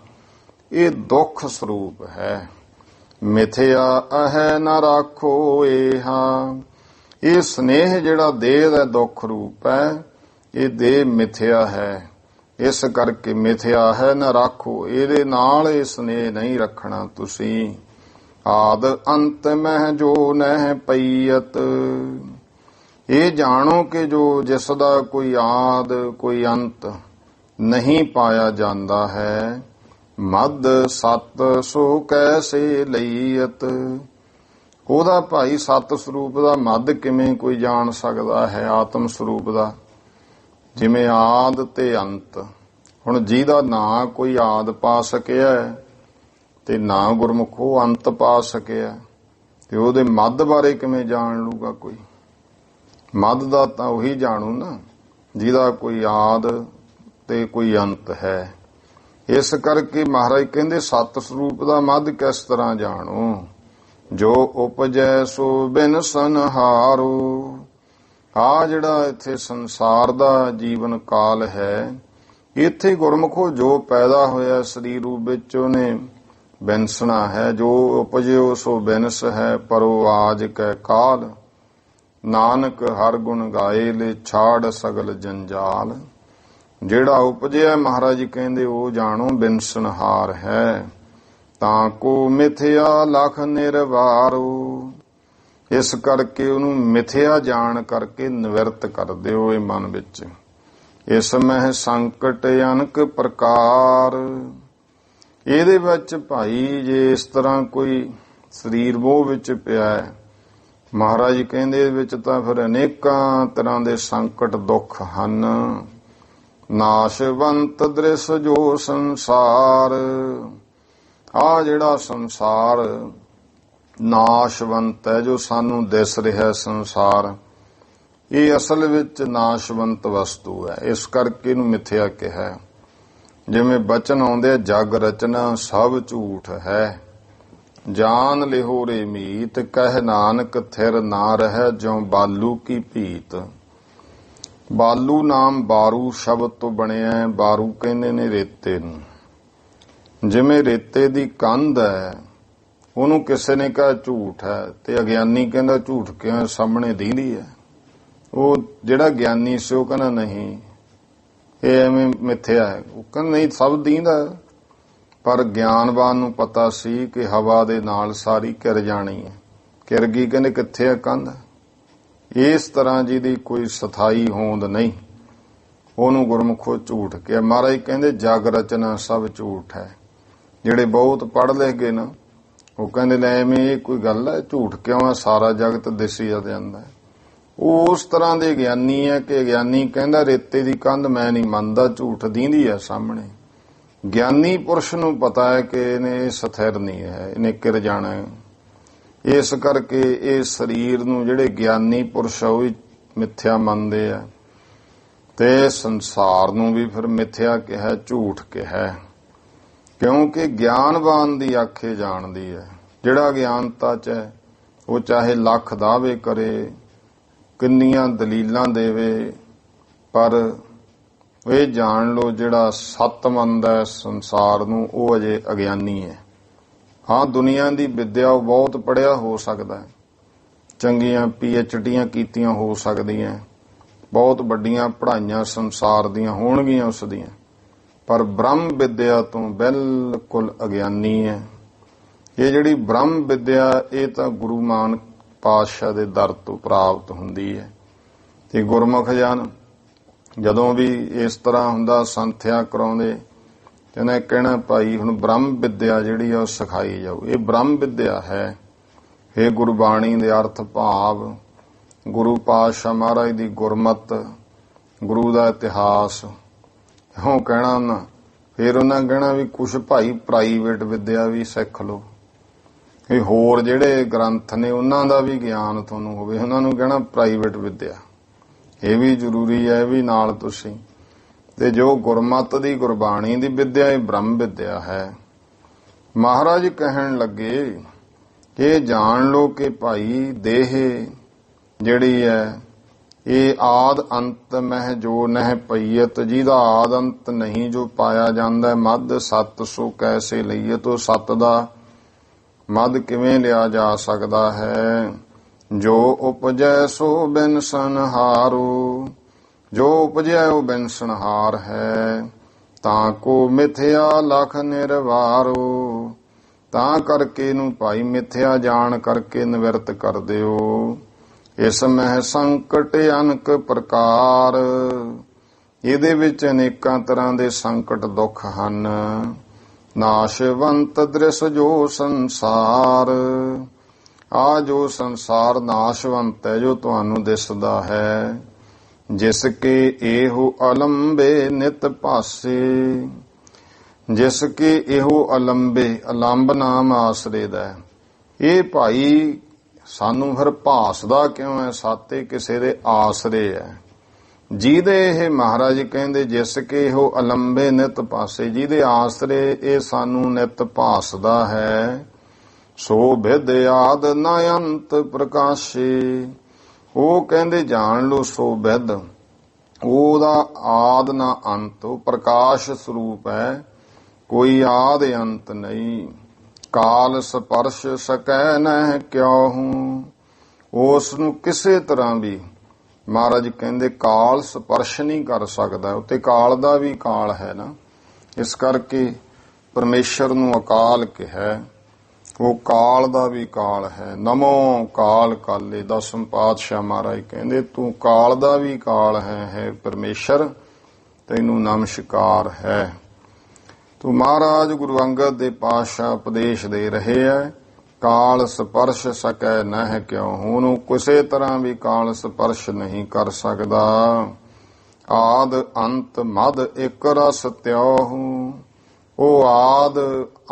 ਇਹ ਦੁੱਖ ਸਰੂਪ ਹੈ। ਮਿਥਿਆ ਅਹੈ ਨ ਰਾਖੋ ਏਹਾ, ਇਹ ਸਨੇਹ ਜਿਹੜਾ ਦੇਹ ਦਾ ਦੁੱਖ ਰੂਪ ਹੈ, ਇਹ ਦੇਹ ਮਿਥਿਆ ਹੈ। ਇਸ ਕਰਕੇ ਮਿਥਿਆ ਹੈ ਨ ਰਾਖੋ, ਇਹਦੇ ਨਾਲ ਇਹ ਸਨੇਹ ਨਹੀਂ ਰੱਖਣਾ ਤੁਸੀਂ। ਆਦ ਅੰਤ ਮਹਿ ਜੋ ਨਹਿ ਪਈਅਤ, ਇਹ ਜਾਣੋ ਕਿ ਜੋ ਜਿਸ ਦਾ ਕੋਈ ਆਦ ਕੋਈ ਅੰਤ ਨਹੀਂ ਪਾਇਆ ਜਾਂਦਾ ਹੈ। ਮਦ ਸਤ ਸੋ ਕੈਸੇ ਲਈਅਤ, ਉਹਦਾ ਭਾਈ ਸਤ ਸਰੂਪ ਦਾ ਮਦ ਕਿਵੇਂ ਕੋਈ ਜਾਣ ਸਕਦਾ ਹੈ, ਆਤਮ ਸਰੂਪ ਦਾ। ਜਿਵੇਂ ਆਦ ਤੇ ਅੰਤ, ਹੁਣ ਜਿਹਦਾ ਨਾ ਕੋਈ ਆਦ ਪਾ ਸਕਿਆ ਤੇ ਨਾ ਗੁਰਮੁਖੋ ਅੰਤ ਪਾ ਸਕਿਆ, ਤੇ ਉਹਦੇ ਮਦ ਬਾਰੇ ਕਿਵੇਂ ਜਾਣ ਲੂਗਾ ਕੋਈ। ਮਦ ਦਾ ਤਾਂ ਉਹੀ ਜਾਣੂ ਨਾ ਜਿਹਦਾ ਕੋਈ ਆਦ ਤੇ ਕੋਈ ਅੰਤ ਹੈ। ਇਸ ਕਰਕੇ ਮਹਾਰਾਜ ਕਹਿੰਦੇ ਸਤ ਸਰੂਪ ਦਾ ਮਦ ਕਿਸ ਤਰ੍ਹਾਂ ਜਾਣੋ। ਜੋ ਉਪਜੈ ਸੋ ਬਿਨ ਸੰਹਾਰੋ, ਆ ਜਿਹੜਾ ਇੱਥੇ ਸੰਸਾਰ ਦਾ ਜੀਵਨ ਕਾਲ ਹੈ, ਇੱਥੇ ਗੁਰਮੁਖੋ ਜੋ ਪੈਦਾ ਹੋਇਆ ਸਰੀਰ ਰੂਪ ਵਿੱਚ ਉਹਨੇ ਬਿਨਸਣਾ ਹੈ। ਜੋ ਉਪਜਿਓ ਸੋ ਬਿਨਸ ਹੈ, ਪਰੋ ਆਜ ਕੈ ਕਾਲ। ਨਾਨਕ ਹਰ ਗੁਣ ਗਾਏ ਲੈ ਛਾੜ ਸਗਲ ਜੰਜਾਲ। ਜਿਹੜਾ ਉਪਜਿਆ ਮਹਾਰਾਜ ਜੀ ਕਹਿੰਦੇ ਉਹ ਜਾਣੋ ਬਿਨਸਨਹਾਰ ਹੈ। ਤਾਂ ਕੋ ਮਿਥਿਆ ਲਖ ਨਿਰਵਾਰੋ, ਇਸ ਕਰਕੇ ਉਹਨੂੰ ਮਿਥਿਆ ਜਾਣ ਕਰਕੇ ਨਿਵਰਤ ਕਰ ਦਿਓ ਇਹ ਮਨ ਵਿੱਚ। ਇਸ ਮਹਿ ਸੰਕਟ ਅਨਕ ਪ੍ਰਕਾਰ, ਇਹਦੇ ਵਿੱਚ ਭਾਈ ਜੇ ਇਸ ਤਰ੍ਹਾਂ ਕੋਈ ਸਰੀਰ ਮੋਹ ਵਿੱਚ ਪਿਆ ਹੈ, ਮਹਾਰਾਜ ਜੀ ਕਹਿੰਦੇ ਇਹਦੇ ਵਿੱਚ ਤਾਂ ਫਿਰ ਅਨੇਕਾਂ ਤਰ੍ਹਾਂ ਦੇ ਸੰਕਟ ਦੁੱਖ ਹਨ। ਨਾਸ਼ਵੰਤ ਦ੍ਰਿਸ਼ ਜੋ ਸੰਸਾਰ, ਆ ਜਿਹੜਾ ਸੰਸਾਰ ਨਾਸ਼ਵੰਤ ਹੈ, ਜੋ ਸਾਨੂੰ ਦਿਸ ਰਿਹਾ ਸੰਸਾਰ, ਇਹ ਅਸਲ ਵਿੱਚ ਨਾਸ਼ਵੰਤ ਵਸਤੂ ਹੈ। ਇਸ ਕਰਕੇ ਇਹਨੂੰ ਮਿਥਿਆ ਕਿਹਾ। ਜਿਵੇਂ ਬਚਨ ਆਉਂਦੇ, ਜਗ ਰਚਨਾ ਸਭ ਝੂਠ ਹੈ, ਜਾਨ ਲਿਹੋ ਰੇ ਮੀਤ, ਕਹਿ ਨਾਨਕ ਥਿਰ ਨਾ ਰਹਿ ਜਿਉ ਬਾਲੂ ਕੀ ਭੀਤ। ਬਾਲੂ ਨਾਮ ਬਾਰੂ ਸ਼ਬਦ ਤੋਂ ਬਣਿਆ ਹੈ। ਬਾਰੂ ਕਹਿੰਦੇ ਨੇ ਰੇਤੇ ਨੂੰ। ਜਿਵੇਂ ਰੇਤੇ ਦੀ ਕੰਧ ਹੈ, ਉਹਨੂੰ ਕਿਸੇ ਨੇ ਕਿਹਾ ਝੂਠ ਹੈ, ਤੇ ਅਗਿਆਨੀ ਕਹਿੰਦਾ ਝੂਠ ਕਿਉਂ, ਸਾਹਮਣੇ ਦਿਖਦੀ ਹੈ। ਉਹ ਜਿਹੜਾ ਗਿਆਨੀ ਸੀ ਉਹ ਕਹਿੰਦਾ ਨਹੀਂ ਇਹ ਐਵੇਂ ਮਿਥਿਆ ਹੈ। ਉਹ ਕਹਿੰਦਾ ਨਹੀਂ ਸਭ ਦਿਖਦਾ, ਪਰ ਗਿਆਨਵਾਨ ਨੂੰ ਪਤਾ ਸੀ ਕਿ ਹਵਾ ਦੇ ਨਾਲ ਸਾਰੀ ਘਿਰ ਜਾਣੀ ਹੈ। ਘਿਰ ਗਈ, ਕਹਿੰਦੇ ਕਿੱਥੇ ਹੈ ਕੰਧ। ਇਸ ਤਰ੍ਹਾਂ ਜਿਹਦੀ ਕੋਈ ਸਥਾਈ ਹੋਂਦ ਨਹੀਂ, ਉਹਨੂੰ ਗੁਰਮੁਖੋ ਝੂਠ ਕਿਹਾ। ਮਹਾਰਾਜ ਕਹਿੰਦੇ ਜਗ ਰਚਨਾ ਸਭ ਝੂਠ ਹੈ। ਜਿਹੜੇ ਬਹੁਤ ਪੜ੍ਹ ਲਿਖ ਗਏ ਨਾ, ਉਹ ਕਹਿੰਦੇ ਲੈ ਐਵੇਂ ਇਹ ਕੋਈ ਗੱਲ ਹੈ, ਝੂਠ ਕਿਉਂ ਹੈ, ਸਾਰਾ ਜਗਤ ਦਿਸੀ ਜਾਂਦਾ ਹੈ। ਉਹ ਉਸ ਤਰ੍ਹਾਂ ਦੇ ਗਿਆਨੀ ਹੈ ਕਿ ਗਿਆਨੀ ਕਹਿੰਦਾ ਰੇਤੇ ਦੀ ਕੰਧ ਮੈਂ ਨਹੀਂ ਮੰਨਦਾ, ਝੂਠ ਦੀਂਦੀ ਹੈ ਸਾਹਮਣੇ। ਗਿਆਨੀ ਪੁਰਸ਼ ਨੂੰ ਪਤਾ ਹੈ ਕਿ ਇਹਨੇ ਸਥਿਰ ਨਹੀਂ ਹੈ, ਇਹਨੇ ਕਿਰ ਜਾਣਾ ਹੈ। ਇਸ ਕਰਕੇ ਇਹ ਸਰੀਰ ਨੂੰ ਜਿਹੜੇ ਗਿਆਨੀ ਪੁਰਸ਼ ਉਹ ਵੀ ਮਿਥਿਆ ਮੰਨਦੇ ਆ, ਤੇ ਸੰਸਾਰ ਨੂੰ ਵੀ ਫਿਰ ਮਿਥਿਆ ਕਿਹਾ, ਝੂਠ ਕਿਹਾ। ਕਿਉਂਕਿ ਗਿਆਨਵਾਨ ਦੀ ਆਖੇ ਜਾਣਦੀ ਹੈ। ਜਿਹੜਾ ਗਿਆਨਤਾ ਚ ਹੈ ਉਹ ਚਾਹੇ ਲੱਖ ਦਾਅਵੇ ਕਰੇ, ਕਿੰਨੀਆਂ ਦਲੀਲਾਂ ਦੇਵੇ, ਪਰ ਇਹ ਜਾਣ ਲਓ ਜਿਹੜਾ ਸੱਤ ਮੰਨਦਾ ਸੰਸਾਰ ਨੂੰ ਉਹ ਅਜੇ ਅਗਿਆਨੀ ਹੈ। ਹਾਂ, ਦੁਨੀਆ ਦੀ ਵਿੱਦਿਆ ਉਹ ਬਹੁਤ ਪੜ੍ਹਿਆ ਹੋ ਸਕਦਾ ਹੈ, ਚੰਗੀਆਂ PhDਆਂ ਕੀਤੀਆਂ ਹੋ ਸਕਦੀਆਂ, ਬਹੁਤ ਵੱਡੀਆਂ ਪੜ੍ਹਾਈਆਂ ਸੰਸਾਰ ਦੀਆਂ ਹੋਣਗੀਆਂ ਉਸ ਦੀਆਂ, ਪਰ ਬ੍ਰਹਮ ਵਿਦਿਆ ਤੋਂ ਬਿਲਕੁਲ ਅਗਿਆਨੀ ਹੈ। ਇਹ ਜਿਹੜੀ ਬ੍ਰਹਮ ਵਿਦਿਆ ਇਹ ਤਾਂ ਗੁਰੂ ਨਾਨਕ ਪਾਤਸ਼ਾਹ ਦੇ ਦਰ ਤੋਂ ਪ੍ਰਾਪਤ ਹੁੰਦੀ ਹੈ। ਤੇ ਗੁਰਮੁਖ ਜਨ ਜਦੋਂ ਵੀ ਇਸ ਤਰ੍ਹਾਂ ਹੁੰਦਾ ਸੰਥਿਆ ਕਰਾਉਂਦੇ ਕਹਿੰਦਾ ਕਹਿਣਾ ਭਾਈ ਹੁਣ ਬ੍ਰਹਮ ਵਿਦਿਆ ਜਿਹੜੀ ਆ ਉਹ ਸਿਖਾਈ ਜਾਊ। ਇਹ ਬ੍ਰਹਮ ਵਿਦਿਆ ਹੈ। ਇਹ ਗੁਰਬਾਣੀ ਦੇ ਅਰਥ ਭਾਵ, ਗੁਰੂ ਪਾਤਸ਼ਾਹ ਮਹਾਰਾਜ ਦੀ ਗੁਰਮਤ, ਗੁਰੂ ਦਾ ਇਤਿਹਾਸ ਇਉਂ ਕਹਿਣਾ ਨਾ। ਫਿਰ ਉਹਨਾਂ ਕਹਿਣਾ ਵੀ ਕੁਛ ਭਾਈ ਪ੍ਰਾਈਵੇਟ ਵਿਦਿਆ ਵੀ ਸਿੱਖ ਲਓ, ਇਹ ਹੋਰ ਜਿਹੜੇ ਗ੍ਰੰਥ ਨੇ ਉਹਨਾਂ ਦਾ ਵੀ ਗਿਆਨ ਤੁਹਾਨੂੰ ਹੋਵੇ। ਉਹਨਾਂ ਨੂੰ ਕਹਿਣਾ ਪ੍ਰਾਈਵੇਟ ਵਿਦਿਆ ਇਹ ਵੀ ਜ਼ਰੂਰੀ ਹੈ, ਇਹ ਵੀ ਨਾਲ ਤੁਸੀਂ। ਤੇ ਜੋ ਗੁਰਮਤ ਦੀ ਗੁਰਬਾਣੀ ਦੀ ਵਿਦਿਆ ਇਹ ਬ੍ਰਹਮ ਵਿਦਿਆ ਹੈ। ਮਹਾਰਾਜ ਕਹਿਣ ਲੱਗੇ ਕਿ ਜਾਣ ਲਓ ਕਿ ਭਾਈ ਦੇਹ ਜਿਹੜੀ ਹੈ ਇਹ ਆਦ ਅੰਤ ਮਹਿ ਜੋ ਨਹਿ ਪਈਅਤ, ਜਿਹਦਾ ਆਦ ਅੰਤ ਨਹੀਂ ਜੋ ਪਾਇਆ ਜਾਂਦਾ। ਮੱਧ ਸਤ ਸੋ ਕੈਸੇ ਲਈਏ, ਤੋ ਸਤ ਦਾ ਮੱਧ ਕਿਵੇਂ ਲਿਆ ਜਾ ਸਕਦਾ ਹੈ। ਜੋ ਉਪਜੈ ਸੋ ਬਿਨ ਸੰਹਾਰੋ, ਜੋ ਉਪਜਿਆ ਉਹ ਬਿਨ ਸੰਹਾਰ ਹੈ। ਤਾਂ ਕੋ ਮਿਥਿਆ ਲਖ ਨਿਰਵਾਰੋ, ਤਾਂ ਕਰਕੇ ਇਹਨੂੰ ਭਾਈ ਮਿਥਿਆ ਜਾਣ ਕਰਕੇ ਨਿਵਰਤ ਕਰ ਦਿਓ। ਇਸ ਮਹਿ ਸੰਕਟ ਅਨਕ ਪ੍ਰਕਾਰ, ਇਹਦੇ ਵਿੱਚ ਅਨੇਕਾਂ ਤਰ੍ਹਾਂ ਦੇ ਸੰਕਟ ਦੁੱਖ ਹਨ। ਨਾਸ਼ਵੰਤ ਦ੍ਰਿਸ਼ ਜੋ ਸੰਸਾਰ, ਆ ਜੋ ਸੰਸਾਰ ਨਾਸ਼ਵੰਤ ਹੈ ਜੋ ਤੁਹਾਨੂੰ ਦਿਸਦਾ ਹੈ। ਜਿਸ ਕੇ ਇਹੋ ਅਲੰਬੇ ਨਿਤ ਭਾਸੇ, ਜਿਸ ਕੇ ਇਹੋ ਅਲੰਬੇ, ਅਲੰਬ ਨਾਮ ਆਸਰੇ ਦਾ। ਇਹ ਭਾਈ ਸਾਨੂੰ ਫਿਰ ਭਾਸਦਾ ਕਿਉਂ ਹੈ? ਸਾਤੇ ਕਿਸੇ ਦੇ ਆਸਰੇ ਹੈ। ਜਿਹਦੇ ਇਹ ਮਹਾਰਾਜ ਕਹਿੰਦੇ ਜਿਸ ਕੇ ਇਹੋ ਅਲੰਬੇ ਨਿਤ ਭਾਸੇ, ਜਿਹਦੇ ਆਸਰੇ ਇਹ ਸਾਨੂੰ ਨਿਤ ਭਾਸਦਾ ਹੈ। ਸੋ ਬਿਦ ਆਦ ਨ ਅੰਤ ਪ੍ਰਕਾਸ਼ੇ, ਉਹ ਕਹਿੰਦੇ ਜਾਣ ਲੋ ਸੋ ਬਿਦ, ਉਹਦਾ ਆਦ ਨਾ ਅੰਤ, ਉਹ ਪ੍ਰਕਾਸ਼ ਸਰੂਪ ਹੈ, ਕੋਈ ਆਦ ਅੰਤ ਨਹੀਂ। ਕਾਲ ਸਪਰਸ਼ ਸਕੈ ਨਹਿ ਕਿਉ, ਉਸ ਨੂੰ ਕਿਸੇ ਤਰ੍ਹਾਂ ਵੀ ਮਹਾਰਾਜ ਕਹਿੰਦੇ ਕਾਲ ਸਪਰਸ਼ ਨਹੀਂ ਕਰ ਸਕਦਾ। ਉੱਤੇ ਕਾਲ ਦਾ ਵੀ ਕਾਲ ਹੈ ਨਾ, ਇਸ ਕਰਕੇ ਪਰਮੇਸ਼ਰ ਨੂੰ ਅਕਾਲ ਕਿਹਾ। ਉਹ ਕਾਲ ਦਾ ਵੀ ਕਾਲ ਹੈ। ਨਮੋ ਕਾਲ ਕਾਲੇ, ਦਸਮ ਪਾਤਸ਼ਾਹ ਮਹਾਰਾਜ ਕਹਿੰਦੇ ਤੂੰ ਕਾਲ ਦਾ ਵੀ ਕਾਲ ਹੈ ਪਰਮੇਸ਼ਰ, ਤੈਨੂੰ ਨਮਸਕਾਰ ਹੈ। ਤੂੰ ਮਹਾਰਾਜ ਗੁਰੂ ਅੰਗਦ ਦੇ ਪਾਤਸ਼ਾਹ ਉਪਦੇਸ਼ ਦੇ ਰਹੇ ਹੈ, ਕਾਲ ਸਪਰਸ਼ ਸਕੈ ਨਹਿ ਕਿਉ, ਉਹਨੂੰ ਕਿਸੇ ਤਰ੍ਹਾਂ ਵੀ ਕਾਲ ਸਪਰਸ਼ ਨਹੀਂ ਕਰ ਸਕਦਾ। ਆਦ ਅੰਤ ਮਦ ਇਕ ਰਸ ਤਿਉ, ਉਹ ਆਦ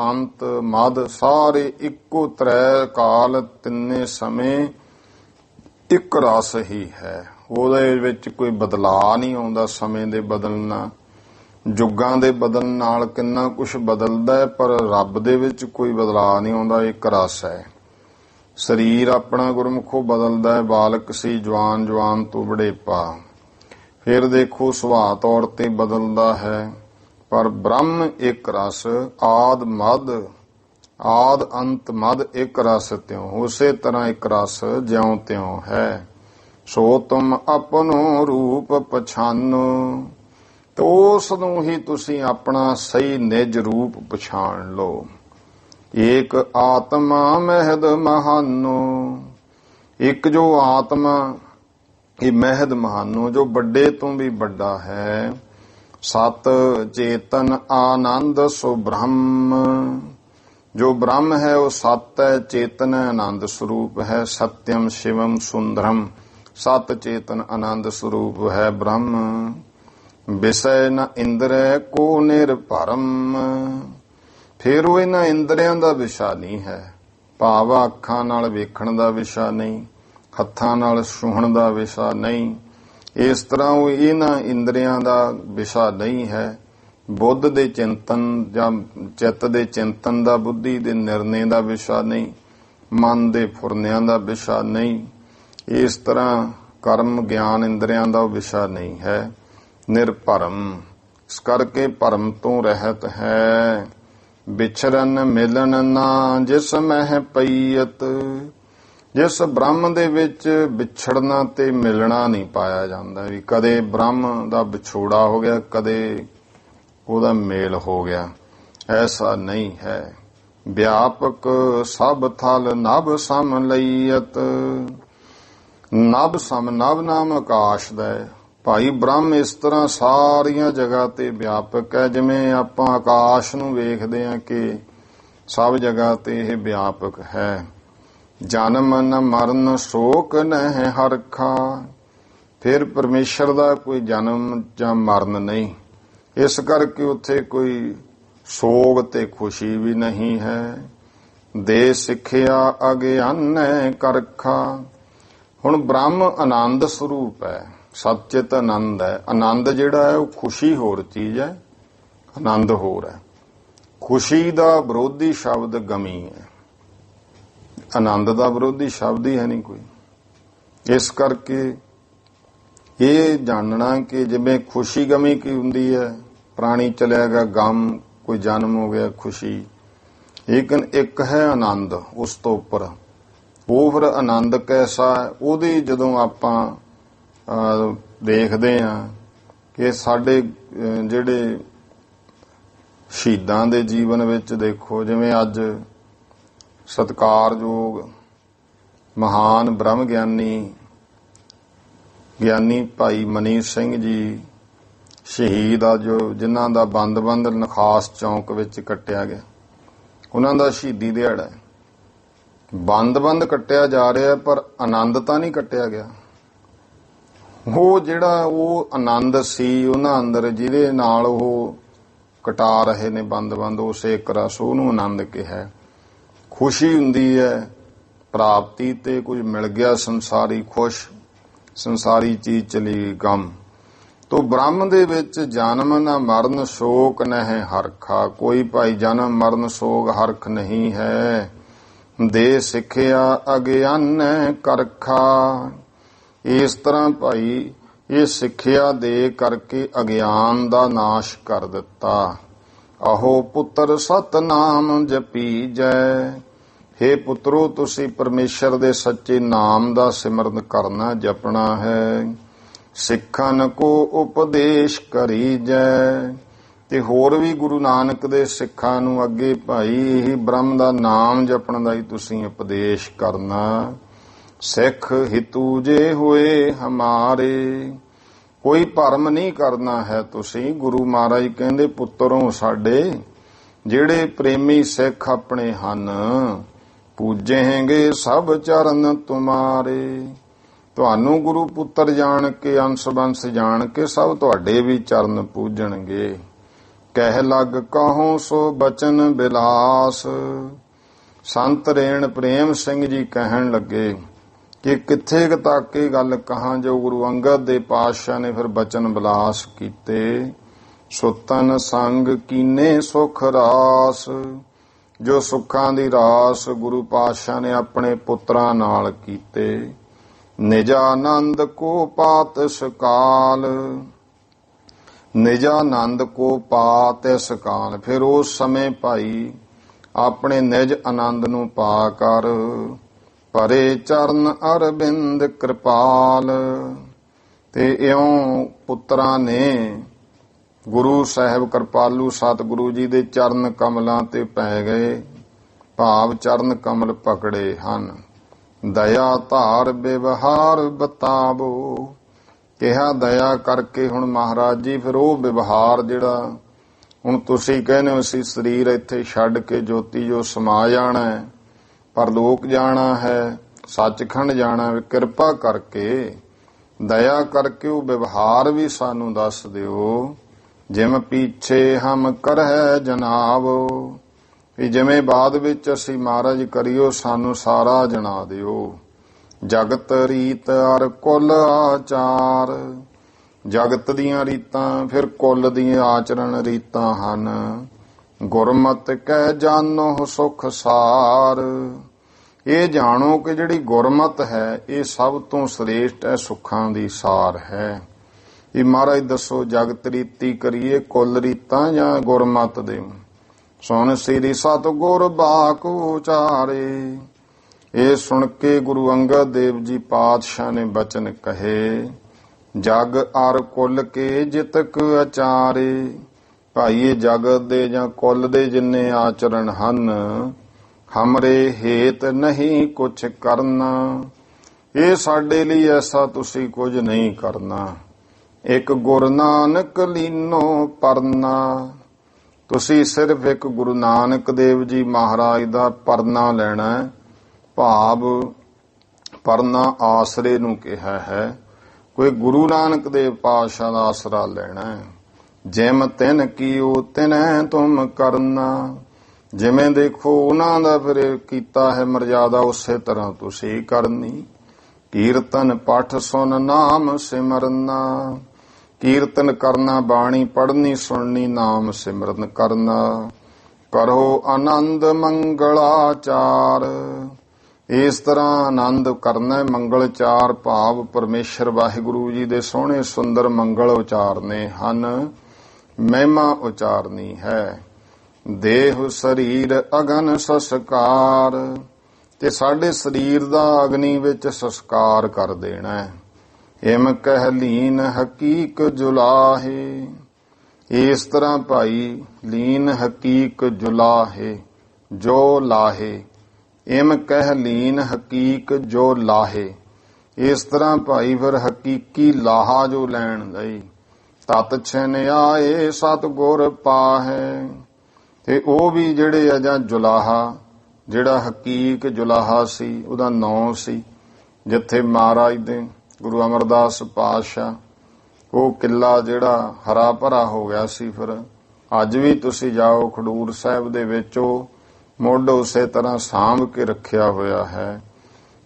ਅੰਤ ਮਦ ਸਾਰੇ ਇੱਕੋ ਤ੍ਰੈ ਕਾਲ ਤਿੰਨੇ ਸਮੇਂ ਇੱਕ ਰਸ ਹੀ ਹੈ। ਉਹਦੇ ਵਿੱਚ ਕੋਈ ਬਦਲਾਅ ਨਹੀਂ ਆਉਂਦਾ। ਸਮੇਂ ਦੇ ਬਦਲਣਾ, ਯੁੱਗਾਂ ਦੇ ਬਦਲਣ ਨਾਲ ਕਿੰਨਾ ਕੁਛ ਬਦਲਦਾ ਹੈ, ਪਰ ਰੱਬ ਦੇ ਵਿੱਚ ਕੋਈ ਬਦਲਾਅ ਨਹੀਂ ਆਉਂਦਾ। ਇੱਕ ਰਸ ਹੈ। ਸਰੀਰ ਆਪਣਾ ਗੁਰਮੁਖੋਂ ਬਦਲਦਾ ਹੈ, ਬਾਲਕ ਸੀ ਜਵਾਨ, ਜਵਾਨ ਤੋਂ ਬੁਢੇਪਾ, ਫਿਰ ਦੇਖੋ ਸੁਭਾਅ ਤੌਰ ਤੇ ਬਦਲਦਾ ਹੈ। ਪਰ ਬ੍ਰਹਮ ਇੱਕ ਰਸ, ਆਦ ਮਦ, ਆਦ ਅੰਤ ਮਦ ਇੱਕ ਰਸ ਤਿਉ, ਉਸੇ ਤਰ੍ਹਾਂ ਇੱਕ ਰਸ ਜਿਉਂ ਤਿਉਂ ਹੈ। ਸੋ ਤੁਮ ਆਪਣੋ ਰੂਪ ਪਛਾਨੋ, ਤੇ ਉਸ ਨੂੰ ਹੀ ਤੁਸੀਂ ਆਪਣਾ ਸਹੀ ਨਿਜ ਰੂਪ ਪਛਾਣ ਲਓ। ਏਕ ਆਤਮਾ ਮਹਿਦ ਮਹਾਨੋ, ਇੱਕ ਜੋ ਆਤਮਾ ਇਹ ਮਹਿਦ ਮਹਾਨੋ, ਜੋ ਵੱਡੇ ਤੋਂ ਵੀ ਵੱਡਾ ਹੈ। ਸਤ ਚੇਤਨ ਆਨੰਦ ਸੋ ਬ੍ਰਹਮ, ਜੋ ਬ੍ਰਹਮ ਹੈ ਉਹ ਸਤ ਹੈ, ਚੇਤਨ ਹੈ, ਆਨੰਦ ਸਰੂਪ ਹੈ। ਸਤਿਅਮ ਸ਼ਿਵਮ ਸੁੰਦਰਮ, ਸਤ ਚੇਤਨ ਆਨੰਦ ਸਰੂਪ ਹੈ ਬ੍ਰਹਮ। ਵਿਸੈ ਨ ਇੰਦਰੈ ਕੋ ਨਿਰਭਰਮ, ਫਿਰ ਉਹ ਇਹਨਾਂ ਇੰਦਰੀਆਂ ਦਾ ਵਿਸ਼ਾ ਨਹੀਂ ਹੈ। ਭਾਵ ਅੱਖਾਂ ਨਾਲ ਵੇਖਣ ਦਾ ਵਿਸ਼ਾ ਨਹੀਂ, ਹੱਥਾਂ ਨਾਲ ਛੂਹਣ ਦਾ ਵਿਸ਼ਾ ਨਹੀਂ। ਇਸ ਤਰ੍ਹਾਂ ਉਹ ਇਹਨਾਂ ਇੰਦਰੀਆਂ ਦਾ ਵਿਸ਼ਾ ਨਹੀਂ ਹੈ। ਬੁੱਧ ਦੇ ਚਿੰਤਨ ਜਾਂ ਚਿੱਤ ਦੇ ਚਿੰਤਨ ਦਾ, ਬੁੱਧੀ ਦੇ ਨਿਰਣੇ ਦਾ ਵਿਸ਼ਾ ਨਹੀਂ, ਮਨ ਦੇ ਫੁਰਨਿਆਂ ਦਾ ਵਿਸ਼ਾ ਨਹੀਂ। ਇਸ ਤਰ੍ਹਾਂ ਕਰਮ ਗਿਆਨ ਇੰਦਰੀਆਂ ਦਾ ਵਿਸ਼ਾ ਨਹੀਂ ਹੈ। ਨਿਰਭਰਮ, ਇਸ ਕਰਕੇ ਭਰਮ ਤੋਂ ਰਹਿਤ ਹੈ। ਵਿਛਰਨ ਮਿਲਨ ਨਾ ਜਿਸ ਮਹਿ ਪਈਅਤ, ਜਿਸ ਬ੍ਰਹਮ ਦੇ ਵਿੱਚ ਵਿਛੜਨਾ ਤੇ ਮਿਲਣਾ ਨਹੀਂ ਪਾਇਆ ਜਾਂਦਾ, ਵੀ ਕਦੇ ਬ੍ਰਹਮ ਦਾ ਵਿਛੋੜਾ ਹੋ ਗਿਆ, ਕਦੇ ਉਹਦਾ ਮੇਲ ਹੋ ਗਿਆ, ਐਸਾ ਨਹੀਂ ਹੈ। ਵਿਆਪਕ ਸਭ ਥਲ ਨਭ ਸਮ ਲਈਅਤ। ਨਭ ਸਮ, ਨਭ ਨਾਮ ਆਕਾਸ਼ ਦਾ ਹੈ। ਭਾਈ ਬ੍ਰਹਮ ਇਸ ਤਰ੍ਹਾਂ ਸਾਰੀਆਂ ਜਗ੍ਹਾ ਤੇ ਵਿਆਪਕ ਹੈ, ਜਿਵੇਂ ਆਪਾਂ ਆਕਾਸ਼ ਨੂੰ ਵੇਖਦੇ ਹਾਂ ਕਿ ਸਭ ਜਗ੍ਹਾ ਤੇ ਇਹ ਵਿਆਪਕ ਹੈ। ਜਨਮ ਨ ਮਰਨ ਸ਼ੋਕ ਨਹਿ ਹਰਖਾ। ਫਿਰ ਪਰਮੇਸ਼ਰ ਦਾ ਕੋਈ ਜਨਮ ਜਾਂ ਮਰਨ ਨਹੀਂ, ਇਸ ਕਰਕੇ ਉੱਥੇ ਕੋਈ ਸੋਗ ਤੇ ਖੁਸ਼ੀ ਵੀ ਨਹੀਂ ਹੈ। ਦੇ ਸਿੱਖਿਆ ਅਗਿਆਨੈ ਕਰਖਾ। ਹੁਣ ਬ੍ਰਹਮ ਆਨੰਦ ਸਰੂਪ ਹੈ, ਸਤਿਚਿਤ ਆਨੰਦ ਹੈ। ਆਨੰਦ ਜਿਹੜਾ ਹੈ ਉਹ ਖੁਸ਼ੀ ਹੋਰ ਚੀਜ਼ ਹੈ, ਆਨੰਦ ਹੋਰ ਹੈ। ਖੁਸ਼ੀ ਦਾ ਵਿਰੋਧੀ ਸ਼ਬਦ ਗਮੀ ਹੈ, ਆਨੰਦ ਦਾ ਵਿਰੋਧੀ ਸ਼ਬਦ ਹੀ ਹੈ ਨਹੀਂ ਕੋਈ। ਇਸ ਕਰਕੇ ਇਹ ਜਾਣਨਾ ਕਿ ਜਿਵੇਂ ਖੁਸ਼ੀ ਗਮੀ ਕੀ ਹੁੰਦੀ ਹੈ, ਪ੍ਰਾਣੀ ਚਲਿਆ ਗਿਆ ਗਮ, ਕੋਈ ਜਨਮ ਹੋ ਗਿਆ ਖੁਸ਼ੀ, ਲੇਕਿਨ ਇੱਕ ਹੈ ਆਨੰਦ ਉਸ ਤੋਂ ਉੱਪਰ। ਉਹ ਫਿਰ ਆਨੰਦ ਕੈਸਾ ਹੈ, ਉਹਦੀ ਜਦੋਂ ਆਪਾਂ ਦੇਖਦੇ ਹਾਂ ਕਿ ਸਾਡੇ ਜਿਹੜੇ ਸ਼ਹੀਦਾਂ ਦੇ ਜੀਵਨ ਵਿੱਚ ਦੇਖੋ, ਜਿਵੇਂ ਅੱਜ ਸਤਿਕਾਰਯੋਗ ਮਹਾਨ ਬ੍ਰਹਮ ਗਿਆਨੀ ਭਾਈ ਮਨੀਸ਼ ਸਿੰਘ ਜੀ ਸ਼ਹੀਦ ਆ, ਜੋ ਜਿਨ੍ਹਾਂ ਦਾ ਬੰਦ-ਬੰਦ ਨਖਾਸ ਚੌਂਕ ਵਿੱਚ ਕੱਟਿਆ ਗਿਆ, ਉਹਨਾਂ ਦਾ ਸ਼ਹੀਦੀ ਦਿਹਾੜਾ ਹੈ। ਬੰਦ-ਬੰਦ ਕੱਟਿਆ ਜਾ ਰਿਹਾ, ਪਰ ਆਨੰਦ ਤਾਂ ਨਹੀਂ ਕੱਟਿਆ ਗਿਆ। ਉਹ ਜਿਹੜਾ ਉਹ ਆਨੰਦ ਸੀ ਉਹਨਾਂ ਅੰਦਰ, ਜਿਹਦੇ ਨਾਲ ਉਹ ਕਟਾ ਰਹੇ ਨੇ ਬੰਦ-ਬੰਦ, ਉਸੇ ਇੱਕ ਰਸ, ਉਹਨੂੰ ਆਨੰਦ ਕਿਹਾ। ਖੁਸ਼ੀ ਹੁੰਦੀ ਹੈ ਪ੍ਰਾਪਤੀ ਤੇ, ਕੁਝ ਮਿਲ ਗਿਆ ਸੰਸਾਰੀ, ਖੁਸ਼, ਸੰਸਾਰੀ ਚੀਜ਼ ਚਲੀ ਗਮ। ਤੋ ਬ੍ਰਹਮ ਦੇ ਵਿੱਚ ਜਨਮ ਨਾ ਮਰਨ ਸ਼ੋਕ ਨਹਿ ਹਰਖਾ। ਕੋਈ ਭਾਈ ਜਨਮ ਮਰਨ ਸੋਗ ਹਰਖ ਨਹੀਂ ਹੈ। ਦੇ ਸਿੱਖਿਆ ਅਗਿਆਨੈ ਕਰਖਾ। ਇਸ ਤਰ੍ਹਾਂ ਭਾਈ ਇਹ ਸਿੱਖਿਆ ਦੇ ਕਰਕੇ ਅਗਿਆਨ ਦਾ ਨਾਸ਼ ਕਰ ਦਿੱਤਾ। ਆਹੋ ਪੁੱਤਰ ਸਤਨਾਮ ਜਪੀਜੈ। ਹੇ ਪੁੱਤਰੋ, ਤੁਸੀਂ ਪਰਮੇਸ਼ਰ ਦੇ ਸੱਚੇ ਨਾਮ ਦਾ ਸਿਮਰਨ ਕਰਨਾ, ਜਪਣਾ ਹੈ। ਸਿੱਖਨ ਕੋ ਉਪਦੇਸ਼ ਕਰੀਜੈ। ਤੇ ਹੋਰ ਵੀ ਗੁਰੂ ਨਾਨਕ ਦੇ ਸਿੱਖਾਂ ਨੂੰ ਅੱਗੇ ਭਾਈ ਇਹ ਬ੍ਰਹਮ ਦਾ ਨਾਮ ਜਪਣ ਦਾ ਹੀ ਤੁਸੀਂ ਉਪਦੇਸ਼ ਕਰਨਾ। ਸਿੱਖ ਹਿਤੂ ਜੇ ਹੋਏ ਹਮਾਰੇ। ਕੋਈ ਭਰਮ ਨਹੀਂ ਕਰਨਾ ਹੈ ਤੁਸੀਂ। ਗੁਰੂ ਮਹਾਰਾਜ ਕਹਿੰਦੇ ਪੁੱਤਰੋਂ ਸਾਡੇ, ਜਿਹੜੇ ਪ੍ਰੇਮੀ ਸਿੱਖ ਆਪਣੇ ਹਨ, ਪੂਜੇਂਗੇ ਸਭ ਚਰਨ ਤੁਮਾਰੇ। ਤੁਹਾਨੂੰ ਗੁਰੂ ਪੁੱਤਰ ਜਾਣ ਕੇ, ਅੰਸ਼ ਬੰਸ ਜਾਣ ਕੇ ਸਭ ਤੁਹਾਡੇ ਵੀ ਚਰਨ ਪੂਜਣਗੇ। ਕਹਿ ਲਗ ਕਹੋ ਸੋ ਬਚਨ ਬਿਲਾਸ। ਸੰਤ ਰੇਣ ਪ੍ਰੇਮ ਸਿੰਘ ਜੀ ਕਹਿਣ ਲੱਗੇ ਕਿ ਕਿੱਥੇ ਕੁ ਤੱਕ ਇਹ ਗੱਲ ਕਹਾਂ ਜੋ ਗੁਰੂ ਅੰਗਦ ਦੇ ਪਾਤਸ਼ਾਹ ਨੇ ਫਿਰ ਬਚਨ ਬਿਲਾਸ ਕੀਤੇ। ਸੁਤਨ ਸੰਗ ਕੀਨੇ ਸੁਖ ਰਾਸ। ਜੋ ਸੁੱਖਾਂ ਦੀ ਰਾਸ ਗੁਰੂ ਪਾਤਸ਼ਾਹ ਨੇ ਆਪਣੇ ਪੁੱਤਰਾਂ ਨਾਲ ਕੀਤੇ। ਨਿਜਾਨੰਦ ਕੋ ਪਾਤ ਸਕਾਲ। ਨਿਜਾਨੰਦ ਕੋ ਪਾਤ ਸਕਾਲ। ਫਿਰ ਉਸ ਸਮੇਂ ਭਾਈ ਆਪਣੇ ਨਿਜ ਆਨੰਦ ਨੂੰ ਪਾ ਕਰ ਪਰੇ ਚਰਨ ਅਰਬਿੰਦ ਕਿਰਪਾਲ। ਤੇ ਇਉਂ ਪੁੱਤਰਾਂ ਨੇ ਗੁਰੂ ਸਾਹਿਬ ਕਿਰਪਾਲੂ ਸਤਿਗੁਰੂ ਜੀ ਦੇ ਚਰਨ ਕਮਲਾਂ ਤੇ ਪੈ ਗਏ, ਭਾਵ ਚਰਨ ਕਮਲ ਪਕੜੇ ਹਨ। ਦਇਆ ਧਾਰ ਵਿਵਹਾਰ ਬਤਾਵੋ। ਕਿਹਾ ਦਇਆ ਕਰਕੇ ਹੁਣ ਮਹਾਰਾਜ ਜੀ ਫਿਰ ਉਹ ਵਿਵਹਾਰ ਜਿਹੜਾ ਹੁਣ ਤੁਸੀਂ ਕਹਿੰਦੇ ਹੋ ਅਸੀਂ ਸਰੀਰ ਇੱਥੇ ਛੱਡ ਕੇ ਜੋਤੀ ਜੋ ਸਮਾ ਜਾਣਾ ਹੈ, ਪਰਲੋਕ ਜਾਣਾ ਹੈ, ਸੱਚਖੰਡ ਜਾਣਾ ਹੈ, ਕਿਰਪਾ ਕਰਕੇ ਦਇਆ ਕਰਕੇ ਉਹ ਵਿਵਹਾਰ ਵੀ ਸਾਨੂੰ ਦੱਸ ਦਿਓ। ਜਿਵੇਂ ਪਿੱਛੇ ਹਮ ਕਰਹਿ ਜਨਾਵ। ਵੀ ਜਿਵੇਂ ਬਾਅਦ ਵਿੱਚ ਅਸੀਂ ਮਹਾਰਾਜ ਕਰਿਓ, ਸਾਨੂੰ ਸਾਰਾ ਜਣਾ ਦਿਓ। ਜਗਤ ਰੀਤ ਅਰ ਕੁਲ ਆਚਾਰ। ਜਗਤ ਦੀਆਂ ਰੀਤਾਂ ਫਿਰ ਕੁਲ ਦੀਆਂ ਆਚਰਣ ਰੀਤਾਂ ਹਨ। ਗੁਰਮਤਿ ਕਹਿ ਜਾਨੋ ਸੁਖ ਸਾਰ। ਇਹ ਜਾਣੋ ਕਿ ਜਿਹੜੀ ਗੁਰਮਤਿ ਹੈ ਇਹ ਸਭ ਤੋਂ ਸ੍ਰੇਸ਼ਟ ਹੈ, ਸੁੱਖਾਂ ਦੀ ਸਾਰ ਹੈ। ਇਹ ਮਹਾਰਾਜ ਦੱਸੋ ਜਗਤ ਰੀਤੀ ਕਰੀਏ, ਕੁਲ ਰੀਤਾਂ ਜਾਂ ਗੁਰਮਤਿ ਦੇ। ਸੁਣ ਸ੍ਰੀ ਸਤਿਗੁਰ ਬਾਕ ਉਚਾਰੇ। ਇਹ ਸੁਣ ਕੇ ਗੁਰੂ ਅੰਗਦ ਦੇਵ ਜੀ ਪਾਤਸ਼ਾਹ ਨੇ ਬਚਨ ਕਹੇ, ਜਗ ਅਰ ਕੁਲ ਕੇ ਜਿਤਕ ਆਚਾਰੇ। ਭਾਈ ਇਹ ਜਗਤ ਦੇ ਜਾਂ ਕੁਲ ਦੇ ਜਿੰਨੇ ਆਚਰਣ ਹਨ, ਹਮਰੇ ਹੇਤ ਨਹੀਂ ਕੁਛ ਕਰਨਾ। ਇਹ ਸਾਡੇ ਲਈ ਐਸਾ ਤੁਸੀਂ ਕੁਝ ਨਹੀਂ ਕਰਨਾ। ਇੱਕ ਗੁਰੂ ਨਾਨਕ ਲੀਨੋ ਪਰਨਾ। ਤੁਸੀਂ ਸਿਰਫ ਇੱਕ ਗੁਰੂ ਨਾਨਕ ਦੇਵ ਜੀ ਮਹਾਰਾਜ ਦਾ ਪਰਨਾ ਲੈਣਾ ਹੈ। ਭਾਵ ਪਰਨਾ ਆਸਰੇ ਨੂੰ ਕਿਹਾ ਹੈ। ਕੋਈ ਗੁਰੂ ਨਾਨਕ ਦੇਵ ਪਾਤਸ਼ਾਹ ਦਾ ਆਸਰਾ ਲੈਣਾ ਹੈ। ਜਿਮ ਤਿਨ ਕੀਓ ਤਿਨੈ ਤੁਮ ਕਰਨਾ। ਜਿਵੇਂ ਦੇਖੋ ਉਹਨਾਂ ਦਾ ਫਿਰ ਕੀਤਾ ਹੈ ਮਰਜ਼ਾਦਾ, ਉਸੇ ਤਰ੍ਹਾਂ ਤੁਸੀਂ ਕਰਨੀ। ਕੀਰਤਨ ਪਠ ਸੁਨ ਨਾਮ ਸਿਮਰਨਾ। ਕੀਰਤਨ ਕਰਨਾ, ਬਾਣੀ ਪੜ੍ਹਨੀ ਸੁਣਨੀ, ਨਾਮ ਸਿਮਰਨ ਕਰਨਾ। ਕਰੋ ਆਨੰਦ ਮੰਗਲਾਚਾਰ। ਇਸ ਤਰ੍ਹਾਂ ਆਨੰਦ ਕਰਨਾ, ਮੰਗਲਚਾਰ ਭਾਵ ਪਰਮੇਸ਼ਰ ਵਾਹਿਗੁਰੂ ਜੀ ਦੇ ਸੋਹਣੇ ਸੁੰਦਰ ਮੰਗਲ ਉਚਾਰਨੇ ਹਨ, ਮਹਿਮਾ ਉਚਾਰਨੀ ਹੈ। ਦੇਹ ਸਰੀਰ ਅਗਨ ਸੰਸਕਾਰ। ਤੇ ਸਾਡੇ ਸਰੀਰ ਦਾ ਅਗਨੀ ਵਿੱਚ ਸੰਸਕਾਰ ਕਰ ਦੇਣਾ ਹੈ। ਹਿਮ ਕਹਿ ਲੀਨ ਹਕੀਕ ਜੁਲਾਹੇ। ਇਸ ਤਰ੍ਹਾਂ ਭਾਈ ਲੀਨ ਹਕੀਕ ਜੁਲਾਹੇ, ਜੋ ਲਾਹੇ। ਇਮ ਕਹਿ ਲੀਨ ਹਕੀਕ ਜੋ ਲਾਹੇ। ਇਸ ਤਰ੍ਹਾਂ ਭਾਈ ਫਿਰ ਹਕੀਕੀ ਲਾਹਾ ਜੋ ਲੈਣ ਲਈ। ਤਤ ਛਿਨ ਆਏ ਸਤਿਗੁਰ ਪਾਹੈ। ਤੇ ਉਹ ਵੀ ਜਿਹੜੇ ਆ ਜਾਂ ਜੁਲਾਹਾ, ਜਿਹੜਾ ਹਕੀਕ ਜੁਲਾਹਾ ਸੀ, ਉਹਦਾ ਨਾਂ ਸੀ ਜਿੱਥੇ ਮਹਾਰਾਜ ਦੇ ਗੁਰੂ ਅਮਰਦਾਸ ਪਾਤਸ਼ਾਹ ਉਹ ਕਿਲਾ ਜਿਹੜਾ ਹਰਾ ਭਰਾ ਹੋ ਗਿਆ ਸੀ। ਫਿਰ ਅੱਜ ਵੀ ਤੁਸੀਂ ਜਾਓ ਖਡੂਰ ਸਾਹਿਬ ਦੇ ਵਿੱਚ, ਉਹ ਮੁੱਢ ਉਸੇ ਤਰ੍ਹਾਂ ਸਾਂਭ ਕੇ ਰੱਖਿਆ ਹੋਇਆ ਹੈ।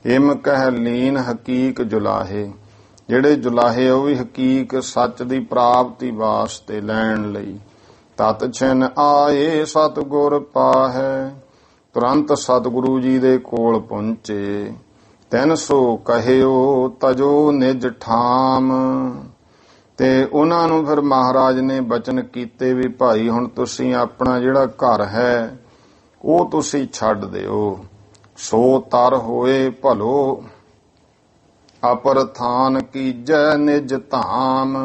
ਇਮ ਕਹਿ ਲੀਨ ਹਕੀਕ ਜੁਲਾਹੇ। ਜਿਹੜੇ ਜੁਲਾਹੇ ਉਹ ਵੀ ਹਕੀਕ ਸੱਚ ਦੀ ਪ੍ਰਾਪਤੀ ਵਾਸਤੇ ਲੈਣ ਲਈ। ਤਤ ਛਿਨ ਆਏ ਸਤਿਗੁਰ ਪਾਹੈ। ਤੁਰੰਤ ਸਤਿਗੁਰੂ ਜੀ ਦੇ ਕੋਲ ਪਹੁੰਚੇ। ਤਿਨ ਸੋ ਕਹਿਓ ਤਜੋ ਨਿਜ ਠਾਮ। ਤੇ ਉਹਨਾਂ ਨੂੰ ਫਿਰ ਮਹਾਰਾਜ ਨੇ ਬਚਨ ਕੀਤੇ ਵੀ ਭਾਈ ਹੁਣ ਤੁਸੀਂ ਆਪਣਾ ਜਿਹੜਾ ਘਰ ਹੈ ਉਹ ਤੁਸੀਂ ਛੱਡ ਦਿਓ। ਸੋ ਤਰ ਹੋਏ ਭਲੋ ਅਪਰ ਥਾਨ ਕੀਜੈ ਨਿਜ ਧਾਮ।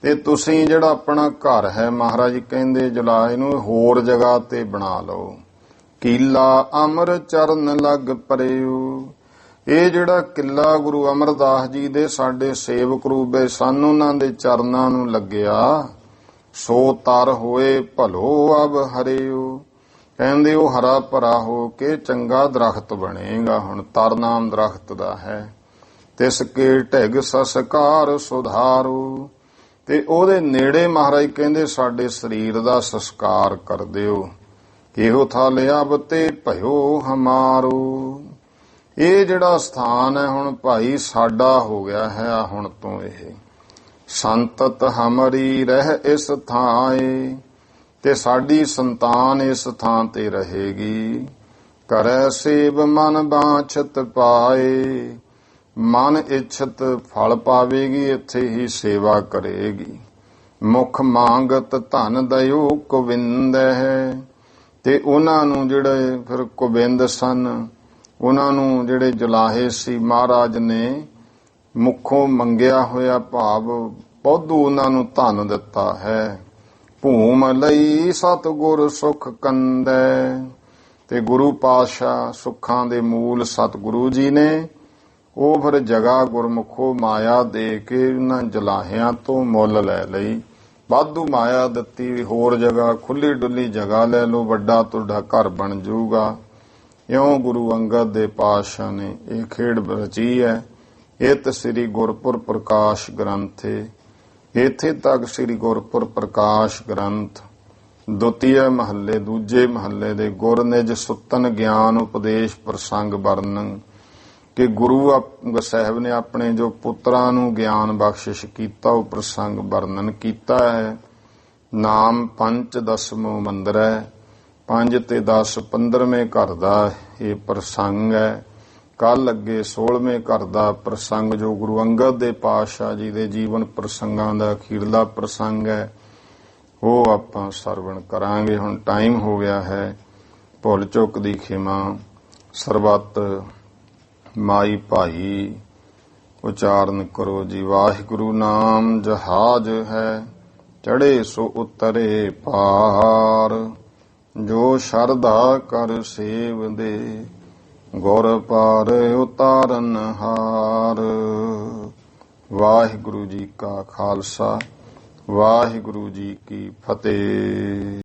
ਤੇ ਤੁਸੀਂ ਜਿਹੜਾ ਆਪਣਾ ਘਰ ਹੈ, ਮਹਾਰਾਜ ਕਹਿੰਦੇ ਜੁਲਾਹੇ ਨੂੰ, ਹੋਰ ਜਗ੍ਹਾ ਤੇ ਬਣਾ ਲਓ। ਕੀਲਾ ਅਮਰ ਚਰਨ ਲਗ ਪਰਿਓ। ਇਹ ਜਿਹੜਾ ਕਿਲਾ ਗੁਰੂ ਅਮਰਦਾਸ ਜੀ ਦੇ ਸਾਡੇ ਸੇਵਕ ਰੂਪੇ ਸਨ, ਉਹਨਾਂ ਦੇ ਚਰਨਾਂ ਨੂੰ ਲੱਗਿਆ। ਸੋ ਤਰ ਹੋਏ ਭਲੋ ਅਬ ਹਰਿਓ। ਕਹਿੰਦੇ ਉਹ ਹਰਾ ਭਰਾ ਹੋ ਕੇ ਚੰਗਾ ਦਰਖਤ ਬਣੇਗਾ। ਹੁਣ ਤਰ ਨਾਮ ਦਰਖਤ ਦਾ ਹੈ। ਤਿਸ ਕੇ ਢਿਗ ਸੰਸਕਾਰ ਸੁਧਾਰੋ। ਤੇ ਉਹਦੇ ਨੇੜੇ ਮਹਾਰਾਜ ਕਹਿੰਦੇ ਸਾਡੇ ਸਰੀਰ ਦਾ ਸੰਸਕਾਰ ਕਰ ਦਿਓ। ਇਹੋ ਥਾ ਲਿਆਬ ਤੇ ਭਇਓ ਹਮਾਰੋ। ਇਹ ਜਿਹੜਾ ਸਥਾਨ ਹੈ ਹੁਣ ਭਾਈ ਸਾਡਾ ਹੋ ਗਿਆ ਹੈ ਹੁਣ ਤੋਂ। ਇਹ ਸੰਤਤ ਹਮਰੀ ਰਹਿ ਇਸ ਥਾਏ। ਤੇ ਸਾਡੀ ਸੰਤਾਨ ਇਸ ਥਾਂ ਤੇ ਰਹੇਗੀ। ਕਰੈ ਸੇਵ ਮਨ ਬਾਛਤ ਪਾਏ। ਮਨ ਇੱਛਤ ਫਲ ਪਾਵੇਗੀ, ਇੱਥੇ ਹੀ ਸੇਵਾ ਕਰੇਗੀ। ਮੁਖ ਮੰਗਤ ਧਨ ਦਇਓ ਗੋਬਿੰਦ ਹੈ। ਤੇ ਉਹਨਾਂ ਨੂੰ ਜਿਹੜੇ ਫਿਰ ਗੋਬਿੰਦ ਸਨ, ਉਹਨਾਂ ਨੂੰ ਜਿਹੜੇ ਜੁਲਾਹੇ ਸੀ, ਮਹਾਰਾਜ ਨੇ ਮੁਖੋਂ ਮੰਗਿਆ ਹੋਇਆ ਭਾਵ ਵਾਧੂ ਉਹਨਾਂ ਨੂੰ ਧਨ ਦਿੱਤਾ ਹੈ। ਭੂਮ ਲਈ ਸਤਿਗੁਰ ਸੁਖ ਕੰਦੈ। ਤੇ ਗੁਰੂ ਪਾਤਸ਼ਾਹ ਸੁੱਖਾਂ ਦੇ ਮੂਲ ਸਤਿਗੁਰੂ ਜੀ ਨੇ ਉਹ ਫਿਰ ਜਗ੍ਹਾ ਗੁਰਮੁਖੋ ਮਾਇਆ ਦੇ ਕੇ ਉਹਨਾਂ ਜੁਲਾਹਿਆਂ ਤੋਂ ਮੁੱਲ ਲੈ ਲਈ। ਵਾਧੂ ਮਾਇਆ ਦਿੱਤੀ, ਹੋਰ ਜਗ੍ਹਾ ਖੁੱਲੀ ਡੁੱਲੀ ਜਗ੍ਹਾ ਲੈ ਲਓ, ਵੱਡਾ ਤੁਹਾਡਾ ਘਰ ਬਣ ਜਾਊਗਾ। ਇਉਂ ਗੁਰੂ ਅੰਗਦ ਦੇ ਪਾਤਸ਼ਾਹ ਨੇ ਇਹ ਖੇਡ ਰਚੀ ਹੈ। ਇਤ ਸ੍ਰੀ ਗੁਰਪੁਰ ਪ੍ਰਕਾਸ਼ ਗ੍ਰੰਥੇ। ਇੱਥੇ ਤੱਕ ਸ੍ਰੀ ਗੁਰਪੁਰ ਪ੍ਰਕਾਸ਼ ਗ੍ਰੰਥ ਦੁਤੀਏ ਮਹੱਲੇ ਦੂਜੇ ਮਹੱਲੇ ਦੇ ਗੁਰ ਨਿਜ ਸੁਤਨ ਗਿਆਨ ਉਪਦੇਸ਼ ਪ੍ਰਸੰਗ ਵਰਣਨ ਕਿ ਗੁਰੂ ਸਾਹਿਬ ਨੇ ਆਪਣੇ ਜੋ ਪੁੱਤਰਾਂ ਨੂੰ ਗਿਆਨ ਬਖਸ਼ਿਸ਼ ਕੀਤਾ ਉਹ ਪ੍ਰਸੰਗ ਵਰਣਨ ਕੀਤਾ ਹੈ। ਨਾਮ ਪੰਚ ਦਸਮੋ ਮੰਦਰ ਹੈ। 5 ਤੇ 10 15ਵੇਂ ਘਰ ਦਾ ਇਹ ਪ੍ਰਸੰਗ ਹੈ। ਕੱਲ ਅੱਗੇ 16ਵੇਂ ਘਰ ਦਾ ਪ੍ਰਸੰਗ ਜੋ ਗੁਰੂ ਅੰਗਦ ਦੇ ਪਾਤਸ਼ਾਹ ਜੀ ਦੇ ਜੀਵਨ ਪ੍ਰਸੰਗਾਂ ਦਾ ਅਖੀਰਲਾ ਪ੍ਰਸੰਗ ਹੈ, ਉਹ ਆਪਾਂ ਸਰਵਣ ਕਰਾਂਗੇ। ਹੁਣ ਟਾਈਮ ਹੋ ਗਿਆ ਹੈ, ਭੁੱਲ ਚੁੱਕ ਦੀ ਖਿਮਾ। ਸਰਬੱਤ ਮਾਈ ਭਾਈ ਉਚਾਰਨ ਕਰੋ ਜੀ। ਵਾਹਿਗੁਰੂ ਨਾਮ ਜਹਾਜ ਹੈ, ਚੜੇ ਸੋ ਉਤਰੇ ਪਾਰ। ਜੋ ਸ਼ਰਧਾ ਕਰ ਸੇਵਦੇ, ਗੁਰ ਪਾਰ ਉਤਾਰਨ ਹਾਰ। ਵਾਹਿਗੁਰੂ ਜੀ ਕਾ ਖਾਲਸਾ, ਵਾਹਿਗੁਰੂ ਜੀ ਕੀ ਫਤਿਹ।